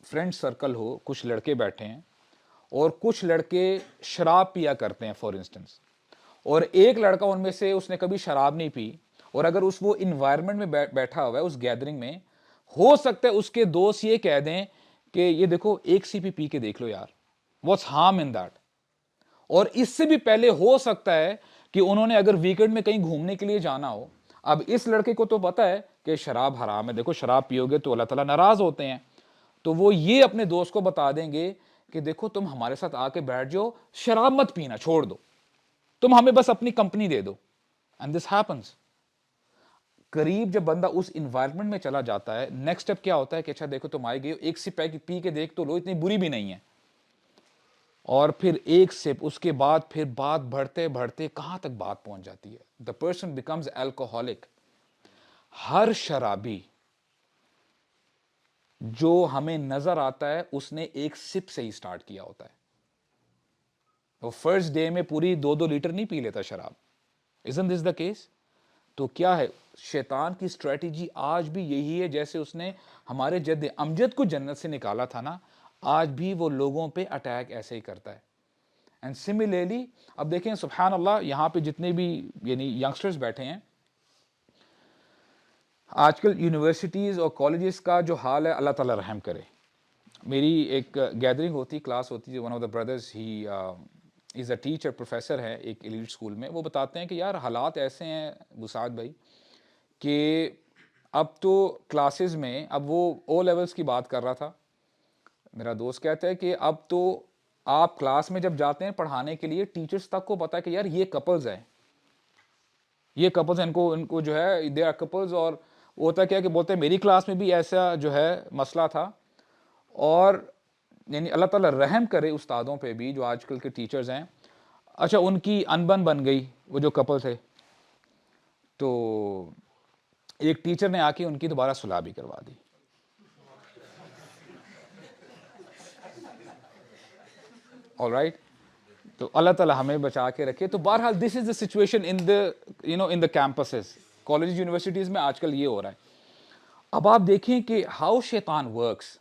فرینڈ سرکل ہو, کچھ لڑکے بیٹھے ہیں اور کچھ لڑکے شراب پیا کرتے ہیں فار انسٹنس, اور ایک لڑکا ان میں سے اس نے کبھی شراب نہیں پی, اور اگر اس وہ انوائرمنٹ میں بیٹھا ہوا ہے اس گیدرنگ میں, ہو سکتا ہے اس کے دوست یہ کہہ دیں کہ یہ دیکھو ایک سی پی کے دیکھ لو یار, واٹس ہارم ان دیٹ. اور اس سے بھی پہلے ہو سکتا ہے کہ انہوں نے اگر ویکینڈ میں کہیں گھومنے کے لیے جانا ہو, اب اس لڑکے کو تو پتا ہے کہ شراب حرام ہے, دیکھو شراب پیو گے تو اللہ تعالیٰ ناراض ہوتے ہیں, تو وہ یہ اپنے دوست کو بتا دیں گے کہ دیکھو تم ہمارے ساتھ آ کے بیٹھ جاؤ, شراب مت پینا, چھوڑ دو, تم ہمیں بس اپنی کمپنی دے دو. And this happens. قریب جب بندہ اس انوائرمنٹ میں چلا جاتا ہے, نیکسٹ اسٹیپ کیا ہوتا ہے کہ اچھا دیکھو تم آئے گئے, ایک سی پی کے دیکھ تو لو, اتنی بری بھی نہیں ہے. اور پھر ایک سپ, اس کے بعد پھر بات بڑھتے بڑھتے کہاں تک بات پہنچ جاتی ہے, دا پرسن بیکمز الکوہولک. ہر شرابی جو ہمیں نظر آتا ہے اس نے ایک سپ سے ہی سٹارٹ کیا ہوتا ہے. وہ فرسٹ ڈے میں پوری 2 لیٹر نہیں پی لیتا شراب. Isn't this the case? تو کیا ہے شیطان کی اسٹریٹجی آج بھی یہی ہے. جیسے اس نے ہمارے جد امجد کو جنت سے نکالا تھا نا, آج بھی وہ لوگوں پہ اٹیک ایسے ہی کرتا ہے. اینڈ سملرلی اب دیکھیں سبحان اللہ, یہاں پہ جتنے بھی یعنی ینگسٹرز بیٹھے ہیں, آج کل یونیورسٹیز اور کالجز کا جو حال ہے اللہ تعالیٰ رحم کرے. میری ایک گیدرنگ ہوتی, کلاس ہوتی ہے, one of the brothers he is a teacher, professor ہے ایک ایلیٹ اسکول میں. وہ بتاتے ہیں کہ یار حالات ایسے ہیں وسعت بھائی کہ اب تو کلاسز میں, اب وہ او لیولز کی بات کر رہا تھا میرا دوست, کہتا ہے کہ اب تو آپ کلاس میں جب جاتے ہیں پڑھانے کے لیے, ٹیچرز تک کو پتا ہے کہ یار یہ کپلز ہیں, یہ کپلز ہیں, ان کو جو ہے دے آر کپلز. اور ہوتا کیا کہ بولتے ہیں میری کلاس میں بھی ایسا جو ہے مسئلہ تھا. اور یعنی اللہ تعالیٰ رحم کرے استادوں پہ بھی جو آج کل کے ٹیچرز ہیں. اچھا ان کی انبن بن گئی وہ جو کپل تھے, تو ایک ٹیچر نے آ کے ان کی دوبارہ صلح بھی کروا دی. آل رائٹ, تو اللہ تعالیٰ ہمیں بچا کے رکھے. تو بہرحال this is the situation in the in the campuses, colleges universities میں آج کل یہ ہو رہا ہے. اب آپ دیکھیں کہ ہاؤ شیطان ورکس.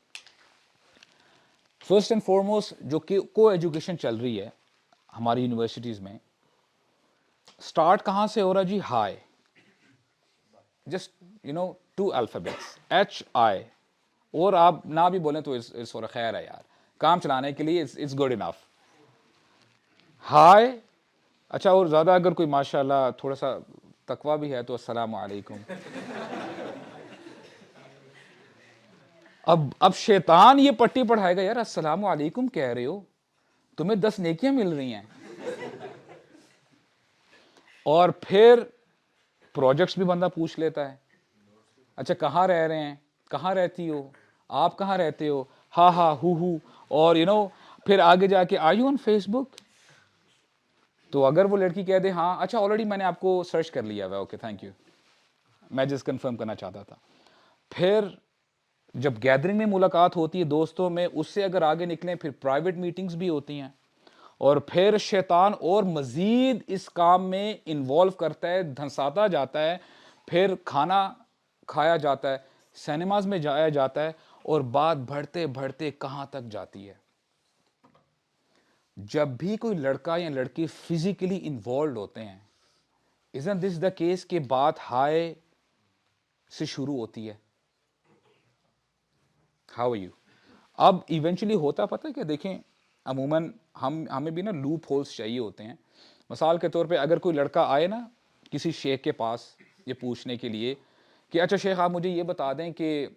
فرسٹ اینڈ فارموسٹ جو کہ کو ایجوکیشن چل رہی ہے ہماری یونیورسٹیز میں, سٹارٹ کہاں سے ہو رہا جی؟ ہائی, جسٹ 2 الفابیٹس HI, اور آپ نہ بھی بولیں تو اس اور خیر ہے یار, کام چلانے کے لیے اٹس گڈ انف. ہائی, اچھا, اور زیادہ اگر کوئی ماشاء اللہ تھوڑا سا تقویٰ بھی ہے تو السلام علیکم. اب شیطان یہ پٹی پڑھائے گا, یار السلام علیکم کہہ رہے ہو, تمہیں 10 نیکیاں مل رہی ہیں. اور پھر پروجیکٹس بھی بندہ پوچھ لیتا ہے, اچھا کہاں رہ رہے ہیں, کہاں رہتی ہو, آپ کہاں رہتے ہو, ہاں ہاں ہو, اور پھر آگے جا کے آر یو آن فیس بک. تو اگر وہ لڑکی کہہ دے ہاں, اچھا آلریڈی میں نے آپ کو سرچ کر لیا ہوا, اوکے تھینک یو, میں جس کنفرم کرنا چاہتا تھا. پھر جب گیدرنگ میں ملاقات ہوتی ہے دوستوں میں, اس سے اگر آگے نکلیں پھر پرائیویٹ میٹنگز بھی ہوتی ہیں, اور پھر شیطان اور مزید اس کام میں انوالو کرتا ہے, دھنساتا جاتا ہے. پھر کھانا کھایا جاتا ہے, سینماز میں جایا جاتا ہے, اور بات بڑھتے بڑھتے کہاں تک جاتی ہے. جب بھی کوئی لڑکا یا لڑکی فزیکلی انوالوڈ ہوتے ہیں, isn't this the case کہ بات ہائے سے شروع ہوتی ہے, how are you. اب ایونچولی ہوتا پتہ ہے کہ دیکھیں عموماً ہمیں بھی نا لوپ ہولز چاہیے ہوتے ہیں. مثال کے طور پہ اگر کوئی لڑکا آئے نا کسی شیخ کے پاس یہ پوچھنے کے لیے کہ اچھا شیخ آپ مجھے یہ بتا دیں کہ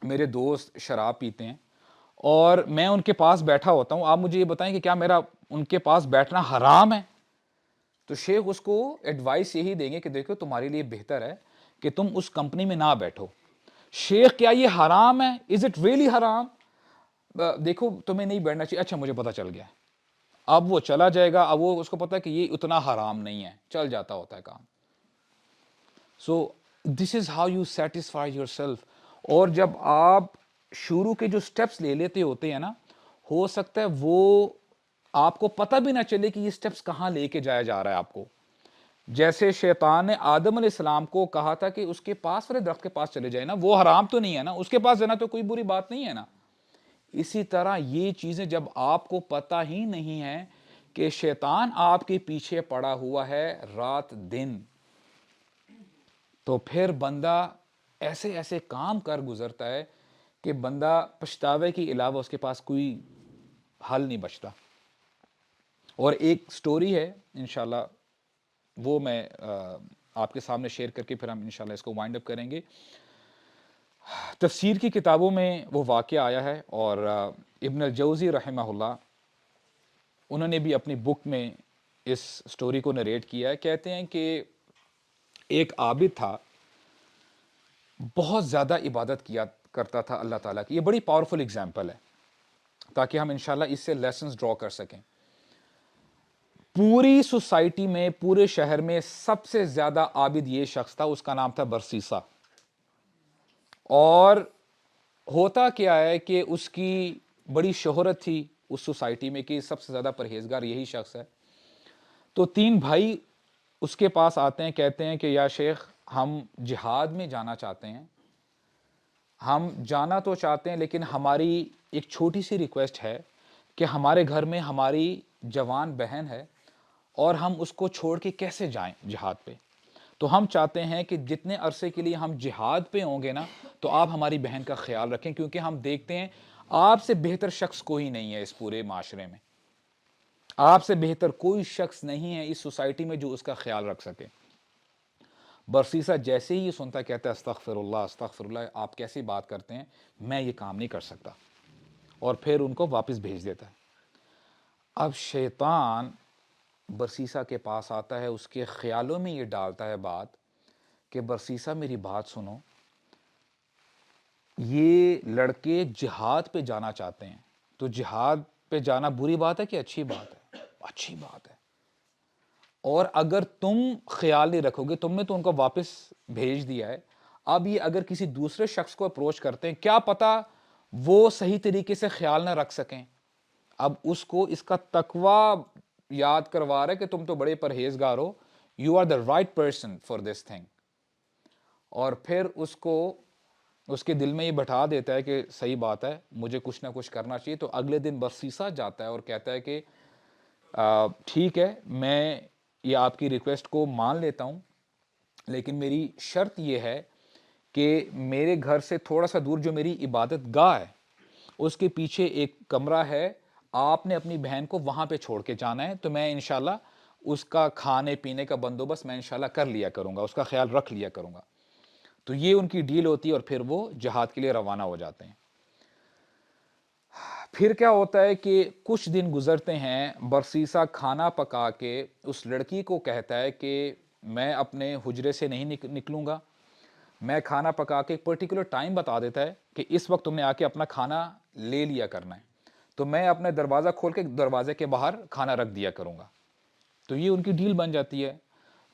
میرے دوست شراب پیتے ہیں اور میں ان کے پاس بیٹھا ہوتا ہوں, آپ مجھے یہ بتائیں کہ کیا میرا ان کے پاس بیٹھنا حرام ہے. تو شیخ اس کو ایڈوائس یہی دیں گے کہ دیکھو تمہارے لیے بہتر ہے کہ تم اس کمپنی میں نہ بیٹھو. شیخ کیا یہ حرام ہے, از اٹ ریئلی حرام, دیکھو تمہیں نہیں بیٹھنا چاہیے, اچھا مجھے پتا چل گیا. اب وہ چلا جائے گا, اب وہ اس کو پتا ہے کہ یہ اتنا حرام نہیں ہے, چل جاتا ہوتا ہے کام. So this is how you satisfy yourself. اور جب آپ شروع کے جو سٹیپس لے لیتے ہوتے ہیں نا, ہو سکتا ہے وہ آپ کو پتہ بھی نہ چلے کہ یہ سٹیپس کہاں لے کے جایا جا رہا ہے آپ کو. جیسے شیطان نے آدم علیہ السلام کو کہا تھا کہ اس کے پاس والے درخت کے پاس چلے جائے نا, وہ حرام تو نہیں ہے نا, اس کے پاس جانا تو کوئی بری بات نہیں ہے نا. اسی طرح یہ چیزیں جب آپ کو پتہ ہی نہیں ہے کہ شیطان آپ کے پیچھے پڑا ہوا ہے رات دن, تو پھر بندہ ایسے ایسے کام کر گزرتا ہے کہ بندہ پچھتاوے کے علاوہ اس کے پاس کوئی حل نہیں بچتا. اور ایک سٹوری ہے انشاءاللہ وہ میں آپ کے سامنے شیئر کر کے پھر ہم انشاءاللہ اس کو وائنڈ اپ کریں گے. تفسیر کی کتابوں میں وہ واقعہ آیا ہے, اور ابن الجوزی رحمہ اللہ انہوں نے بھی اپنی بک میں اس سٹوری کو نریٹ کیا ہے. کہتے ہیں کہ ایک عابد تھا, بہت زیادہ عبادت کیا کرتا تھا اللہ تعالیٰ کی. یہ بڑی پاورفل اگزامپل ہے تاکہ ہم انشاءاللہ اس سے لیسنز ڈرا کر سکیں. پوری سوسائٹی میں، پورے شہر میں سب سے زیادہ عابد یہ شخص تھا، اس کا نام تھا برسیسا. اور ہوتا کیا ہے کہ اس کی بڑی شہرت تھی اس سوسائٹی میں کہ سب سے زیادہ پرہیزگار یہی شخص ہے. تو 3 بھائی اس کے پاس آتے ہیں، کہتے ہیں کہ یا شیخ ہم جہاد میں جانا چاہتے ہیں، ہم جانا تو چاہتے ہیں لیکن ہماری ایک چھوٹی سی ریکویسٹ ہے کہ ہمارے گھر میں ہماری جوان بہن ہے اور ہم اس کو چھوڑ کے کیسے جائیں جہاد پہ. تو ہم چاہتے ہیں کہ جتنے عرصے کے لیے ہم جہاد پہ ہوں گے نا تو آپ ہماری بہن کا خیال رکھیں، کیونکہ ہم دیکھتے ہیں آپ سے بہتر شخص کوئی نہیں ہے اس پورے معاشرے میں، آپ سے بہتر کوئی شخص نہیں ہے اس سوسائٹی میں جو اس کا خیال رکھ سکے. برسیسا جیسے ہی یہ سنتا کہتا ہے استغفر اللہ استغفر اللہ، آپ کیسی بات کرتے ہیں، میں یہ کام نہیں کر سکتا، اور پھر ان کو واپس بھیج دیتا ہے. اب شیطان برسیسا کے پاس آتا ہے، اس کے خیالوں میں یہ ڈالتا ہے بات کہ برسیسا میری بات سنو، یہ لڑکے جہاد پہ جانا چاہتے ہیں، تو جہاد پہ جانا بری بات ہے کہ اچھی بات ہے؟ اچھی بات ہے. اور اگر تم خیال نہیں رکھو گے، تم نے تو ان کو واپس بھیج دیا ہے، اب یہ اگر کسی دوسرے شخص کو اپروچ کرتے ہیں، کیا پتا وہ صحیح طریقے سے خیال نہ رکھ سکیں. اب اس کو اس کا تقوی یاد کروا رہا ہے کہ تم تو بڑے پرہیزگار ہو، you are the right person for this thing. اور پھر اس کو اس کے دل میں یہ بٹھا دیتا ہے کہ صحیح بات ہے، مجھے کچھ نہ کچھ کرنا چاہیے. تو اگلے دن برسیسا جاتا ہے اور کہتا ہے کہ ٹھیک ہے، میں یہ آپ کی ریکویسٹ کو مان لیتا ہوں، لیکن میری شرط یہ ہے کہ میرے گھر سے تھوڑا سا دور جو میری عبادت گاہ ہے اس کے پیچھے ایک کمرہ ہے، آپ نے اپنی بہن کو وہاں پہ چھوڑ کے جانا ہے، تو میں انشاءاللہ اس کا کھانے پینے کا بندوبست میں انشاءاللہ کر لیا کروں گا، اس کا خیال رکھ لیا کروں گا. تو یہ ان کی ڈیل ہوتی ہے اور پھر وہ جہاد کے لیے روانہ ہو جاتے ہیں. پھر کیا ہوتا ہے کہ کچھ دن گزرتے ہیں، برسیسا کھانا پکا کے اس لڑکی کو کہتا ہے کہ میں اپنے حجرے سے نہیں نکلوں گا، میں کھانا پکا کے ایک پرٹیکولر ٹائم بتا دیتا ہے کہ اس وقت تم نے آ کے اپنا کھانا لے لیا کرنا ہے، تو میں اپنے دروازہ کھول کے دروازے کے باہر کھانا رکھ دیا کروں گا. تو یہ ان کی ڈیل بن جاتی ہے.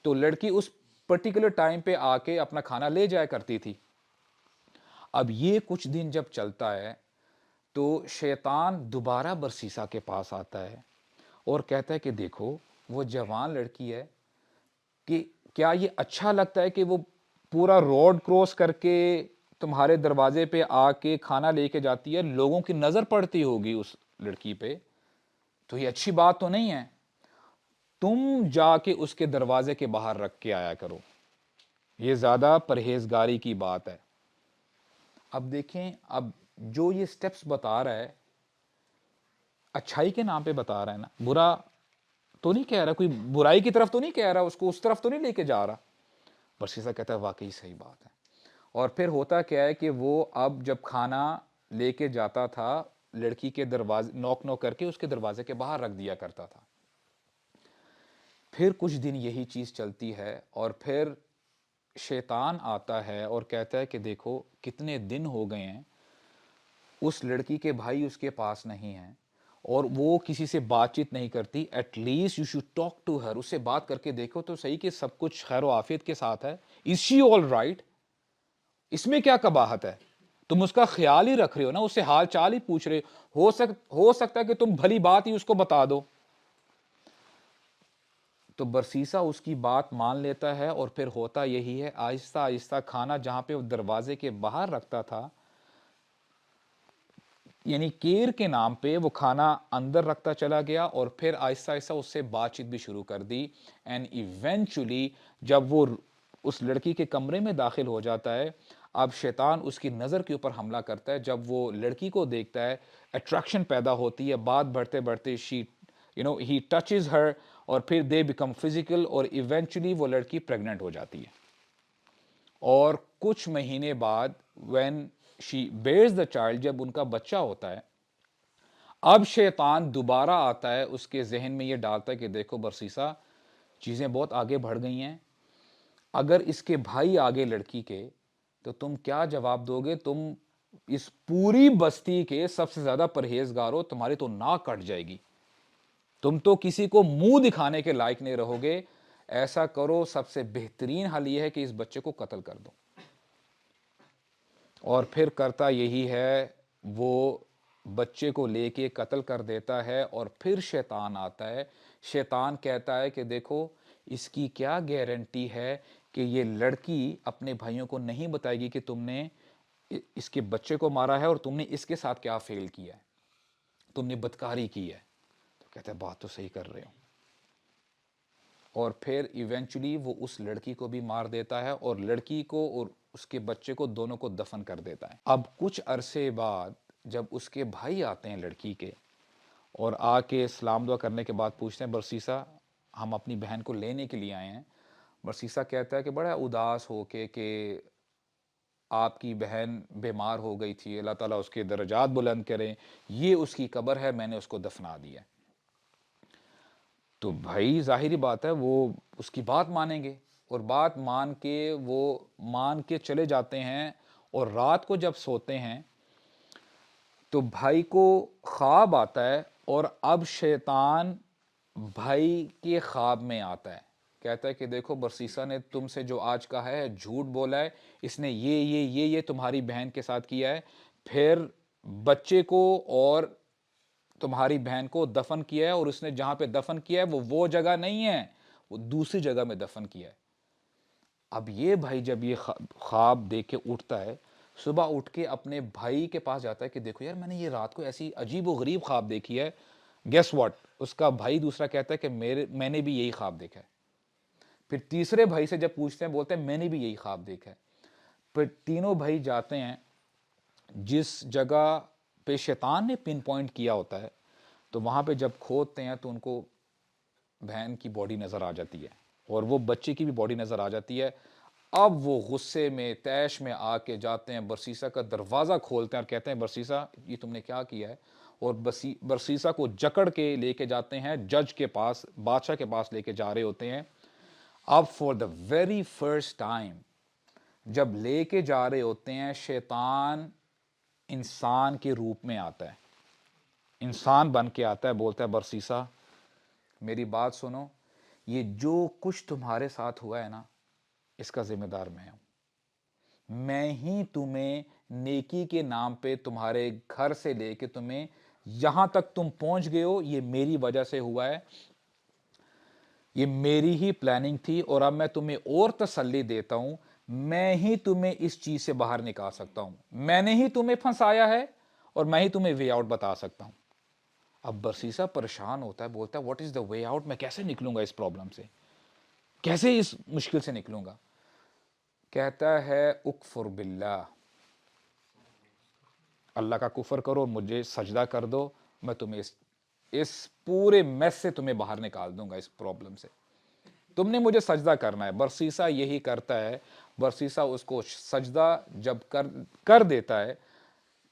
تو لڑکی اس پرٹیکولر ٹائم پہ آ کے اپنا کھانا لے جایا کرتی تھی. اب یہ کچھ دن جب چلتا ہے تو شیطان دوبارہ برسیسا کے پاس آتا ہے اور کہتا ہے کہ دیکھو وہ جوان لڑکی ہے، کہ کیا یہ اچھا لگتا ہے کہ وہ پورا روڈ کراس کر کے تمہارے دروازے پہ آ کے کھانا لے کے جاتی ہے، لوگوں کی نظر پڑتی ہوگی اس لڑکی پہ، تو یہ اچھی بات تو نہیں ہے، تم جا کے اس کے دروازے کے باہر رکھ کے آیا کرو، یہ زیادہ پرہیزگاری کی بات ہے. اب دیکھیں، اب جو یہ سٹیپس بتا رہا ہے اچھائی کے نام پہ بتا رہا ہے نا، برا تو نہیں کہہ رہا، کوئی برائی کی طرف تو نہیں کہہ رہا، اس کو اس طرف تو نہیں لے کے جا رہا. برسیسا کہتا ہے واقعی صحیح بات ہے. اور پھر ہوتا کیا ہے کہ وہ اب جب کھانا لے کے جاتا تھا لڑکی کے دروازے نوک نوک کر کے اس کے دروازے کے باہر رکھ دیا کرتا تھا. پھر کچھ دن یہی چیز چلتی ہے اور پھر شیطان آتا ہے اور کہتا ہے کہ دیکھو کتنے دن ہو گئے ہیں اس لڑکی کے بھائی اس کے پاس نہیں ہیں اور وہ کسی سے بات چیت نہیں کرتی، at least you should talk to her, اس سے بات کر کے دیکھو تو صحیح کہ سب کچھ خیر و عافیت کے ساتھ ہے، از شی آل رائٹ، اس میں کیا قباحت ہے، تم اس کا خیال ہی رکھ رہے ہو نا، اس سے حال چال ہی پوچھ رہے ہو سکتا ہے کہ تم بھلی بات ہی اس کو بتا دو. تو برسیسا اس کی بات مان لیتا ہے اور پھر ہوتا یہی ہے، آہستہ آہستہ کھانا جہاں پہ وہ دروازے کے باہر رکھتا تھا، یعنی کیر کے نام پہ وہ کھانا اندر رکھتا چلا گیا اور پھر آہستہ آہستہ اس سے بات چیت بھی شروع کر دی. اینڈ ایونچولی جب وہ اس لڑکی کے کمرے میں داخل ہو جاتا ہے، اب شیطان اس کی نظر کے اوپر حملہ کرتا ہے. جب وہ لڑکی کو دیکھتا ہے اٹریکشن پیدا ہوتی ہے، بات بڑھتے بڑھتے ہی ٹچز ہر اور پھر دے بیکم فزیکل اور ایونچولی وہ لڑکی پریگننٹ ہو جاتی ہے. اور کچھ مہینے بعد when she bears the child، جب ان کا بچہ ہوتا ہے، اب شیطان دوبارہ آتا ہے، اس کے ذہن میں یہ ڈالتا ہے کہ دیکھو برسیسا چیزیں بہت آگے بڑھ گئی ہیں، اگر اس کے بھائی آگے لڑکی کے تو تم کیا جواب دو گے، تم اس پوری بستی کے سب سے زیادہ پرہیزگار ہو، تمہاری تو ناک کٹ جائے گی. تم تو کسی کو منہ دکھانے کے لائق نہیں رہو گے. ایسا کرو, سب سے بہترین حل یہ ہے کہ اس بچے کو قتل کر دو. اور پھر کرتا یہی ہے, وہ بچے کو لے کے قتل کر دیتا ہے. اور پھر شیطان آتا ہے. شیطان کہتا ہے کہ دیکھو اس کی کیا گارنٹی ہے کہ یہ لڑکی اپنے بھائیوں کو نہیں بتائے گی کہ تم نے اس کے بچے کو مارا ہے اور تم نے اس کے ساتھ کیا فیل کیا ہے, تم نے بدکاری کی ہے. تو کہتا ہے بات تو صحیح کر رہے ہو. اور پھر ایونچولی وہ اس لڑکی کو بھی مار دیتا ہے اور لڑکی کو اور اس کے بچے کو دونوں کو دفن کر دیتا ہے. اب کچھ عرصے بعد جب اس کے بھائی آتے ہیں لڑکی کے, اور آ کے سلام دعا کرنے کے بعد پوچھتے ہیں برسیسا ہم اپنی بہن کو لینے کے لیے آئے ہیں. برسیسا کہتا ہے کہ بڑا اداس ہو کے کہ آپ کی بہن بیمار ہو گئی تھی, اللہ تعالیٰ اس کے درجات بلند کریں, یہ اس کی قبر ہے, میں نے اس کو دفنا دیا. تو بھائی ظاہری بات ہے وہ اس کی بات مانیں گے, اور بات مان کے چلے جاتے ہیں. اور رات کو جب سوتے ہیں تو بھائی کو خواب آتا ہے, اور اب شیطان بھائی کے خواب میں آتا ہے. کہتا ہے کہ دیکھو برسیسا نے تم سے جو آج کہا ہے جھوٹ بولا ہے, اس نے یہ تمہاری بہن کے ساتھ کیا ہے, پھر بچے کو اور تمہاری بہن کو دفن کیا ہے, اور اس نے جہاں پہ دفن کیا ہے وہ جگہ نہیں ہے, وہ دوسری جگہ میں دفن کیا ہے. اب یہ بھائی جب یہ خواب دیکھ کے اٹھتا ہے, صبح اٹھ کے اپنے بھائی کے پاس جاتا ہے کہ دیکھو یار میں نے یہ رات کو ایسی عجیب و غریب خواب دیکھی ہے. گیس واٹ, اس کا بھائی دوسرا کہتا ہے کہ میں نے بھی یہی خواب دیکھا ہے. پھر تیسرے بھائی سے جب پوچھتے ہیں بولتے ہیں میں نے بھی یہی خواب دیکھا ہے. پھر تینوں بھائی جاتے ہیں جس جگہ پہ شیطان نے پن پوائنٹ کیا ہوتا ہے, تو وہاں پہ جب کھودتے ہیں تو ان کو بہن کی باڈی نظر آ جاتی ہے, اور وہ بچے کی بھی باڈی نظر آ جاتی ہے. اب وہ غصے میں تیش میں آ کے جاتے ہیں, برسیسا کا دروازہ کھولتے ہیں اور کہتے ہیں برسیسا یہ تم نے کیا کیا ہے, اور برسیسا کو جکڑ کے لے کے جاتے ہیں جج کے پاس, بادشاہ کے پاس لے کے جا رہے ہوتے ہیں. اب for the very first time جب لے کے جا رہے ہوتے ہیں, شیطان انسان کے روپ میں آتا ہے, انسان بن کے آتا ہے. بولتا ہے برسیسا میری بات سنو, یہ جو کچھ تمہارے ساتھ ہوا ہے نا اس کا ذمہ دار میں ہوں. میں ہی تمہیں نیکی کے نام پہ تمہارے گھر سے لے کے تمہیں یہاں تک تم پہنچ گئے ہو, یہ میری وجہ سے ہوا ہے, یہ میری ہی پلاننگ تھی. اور اب میں تمہیں اور تسلی دیتا ہوں, میں ہی تمہیں اس چیز سے باہر نکال سکتا ہوں, میں نے ہی تمہیں پھنسایا ہے, اور میں ہی تمہیں وے آؤٹ بتا سکتا ہوں. اب برسیسا پریشان ہوتا ہے, بولتا ہے what is the way out, میں کیسے نکلوں گا اس پرابلم سے, کیسے اس مشکل سے نکلوں گا. کہتا ہے اکفر باللہ, اللہ کا کفر کرو, مجھے سجدہ کر دو, میں تمہیں اس پورے میس سے تمہیں باہر نکال دوں گا, اس پرابلم سے تم نے مجھے سجدہ کرنا ہے. برسیسا یہی کرتا ہے. برسیسا اس کو سجدہ جب کر دیتا ہے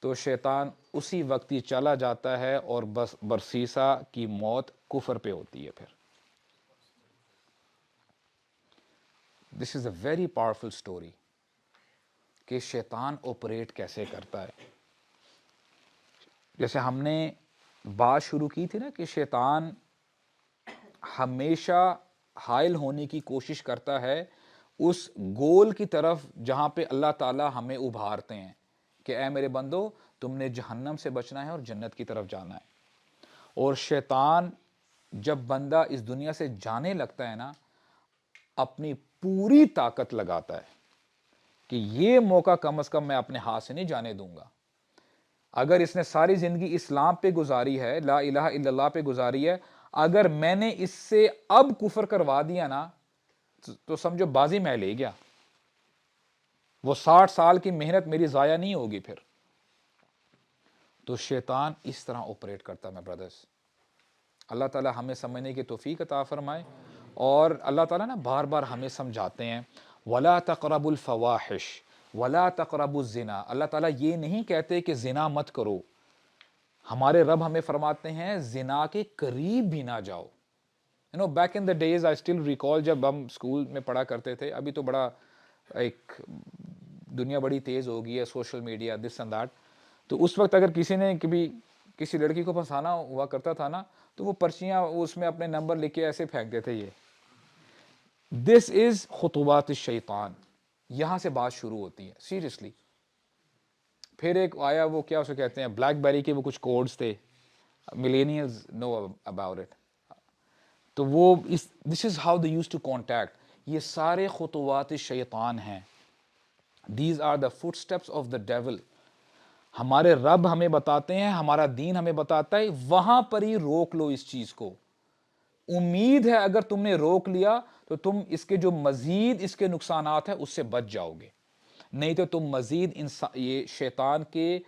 تو شیطان اسی وقت ہی چلا جاتا ہے, اور بس برسیسا کی موت کفر پہ ہوتی ہے. پھر دس از اے ویری پاورفل اسٹوری کہ شیطان آپریٹ کیسے کرتا ہے. جیسے ہم نے بات شروع کی تھی نا کہ شیطان ہمیشہ حائل ہونے کی کوشش کرتا ہے اس گول کی طرف جہاں پہ اللہ تعالیٰ ہمیں ابھارتے ہیں کہ اے میرے بندو تم نے جہنم سے بچنا ہے اور جنت کی طرف جانا ہے. اور شیطان جب بندہ اس دنیا سے جانے لگتا ہے نا, اپنی پوری طاقت لگاتا ہے کہ یہ موقع کم از کم میں اپنے ہاتھ سے نہیں جانے دوں گا. اگر اس نے ساری زندگی اسلام پہ گزاری ہے, لا الہ الا اللہ پہ گزاری ہے, اگر میں نے اس سے اب کفر کروا دیا نا تو سمجھو بازی میں لے گیا, وہ 60 سال کی محنت میری ضائع نہیں ہوگی پھر. تو شیطان اس طرح آپریٹ کرتا ہے. میں برادرز, اللہ تعالیٰ ہمیں سمجھنے کی توفیق عطا فرمائے. اور اللہ تعالیٰ نا بار بار ہمیں سمجھاتے ہیں وَلَا تَقْرَبُوا الْفَوَاحِشَ وَلَا تَقْرَبُوا الزِّنَا. اللہ تعالیٰ یہ نہیں کہتے کہ زنا مت کرو, ہمارے رب ہمیں فرماتے ہیں زنا کے قریب بھی نہ جاؤ. Back in the days I still recall, جب ہم اسکول میں پڑھا کرتے تھے, ابھی تو بڑا ایک دنیا بڑی تیز ہو گئی ہے, social media this and that, تو اس وقت اگر کسی نے کسی لڑکی کو پھنسانا ہوا کرتا تھا نا تو وہ پرچیاں اس میں اپنے نمبر لکھ کے ایسے پھینک دیتے. یہ دس از خطوات الشیطان. یہاں سے بات شروع ہوتی ہے سیریسلی. پھر ایک آیا وہ کیا اسے کہتے ہیں بلیک بیری کے وہ کچھ کوڈز تھے, ملینیلز نو اباؤٹ اٹ. تو وہ this is how they use to contact. یہ سارے خطوات شیطان ہیں. These are the footsteps of the devil. ہمارے رب ہمیں بتاتے ہیں, ہمارا دین ہمیں بتاتا ہے, وہاں پر ہی روک لو اس چیز کو. امید ہے اگر تم نے روک لیا تو تم اس کے جو مزید اس کے نقصانات ہیں اس سے بچ جاؤ گے, نہیں تو تم مزید یہ شیطان کے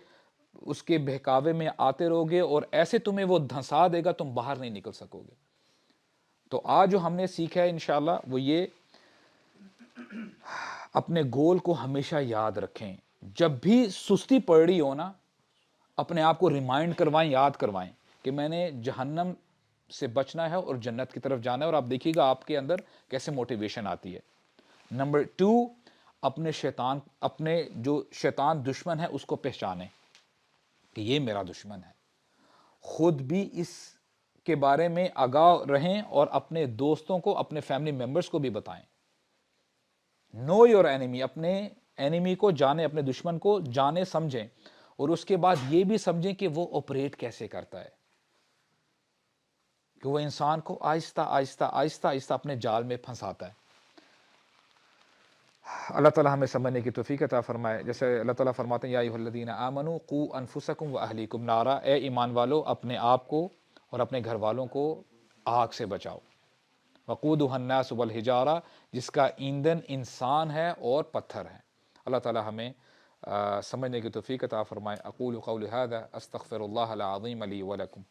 اس کے بہکاوے میں آتے رہو گے اور ایسے تمہیں وہ دھنسا دے گا, تم باہر نہیں نکل سکو گے. تو آج جو ہم نے سیکھا ہے انشاءاللہ وہ یہ, اپنے گول کو ہمیشہ یاد رکھیں. جب بھی سستی پڑ رہی ہو نا, اپنے آپ کو ریمائنڈ کروائیں, یاد کروائیں کہ میں نے جہنم سے بچنا ہے اور جنت کی طرف جانا ہے. اور آپ دیکھیے گا آپ کے اندر کیسے موٹیویشن آتی ہے. نمبر 2, اپنے جو شیطان دشمن ہے اس کو پہچانیں کہ یہ میرا دشمن ہے. خود بھی اس کے بارے میں آگاہ رہیں اور اپنے دوستوں کو, اپنے فیملی ممبرز کو بھی بتائیں. Know your enemy. اپنے اینیمی کو جانیں, اپنے دشمن کو جانیں سمجھیں, اور اس کے بعد یہ بھی سمجھیں کہ وہ آپریٹ کیسے کرتا ہے, کہ وہ انسان کو آہستہ آہستہ آہستہ آہستہ اپنے جال میں پھنساتا ہے. اللہ تعالیٰ ہمیں سمجھنے کی توفیق عطا فرمائے. جیسے اللہ تعالیٰ فرماتے ہیں یا ایھا الذین آمنوا قوا انفسکم واہلیکم نارا. اے ایمان والو اپنے آپ کو اور اپنے گھر والوں کو آگ سے بچاؤ. وقودھا الناس والحجارہ, جس کا ایندھن انسان ہے اور پتھر ہے. اللہ تعالیٰ ہمیں سمجھنے کی توفیق عطا فرمائے. اقول قولی ھذا استغفر اللہ العظیم لی ولکم.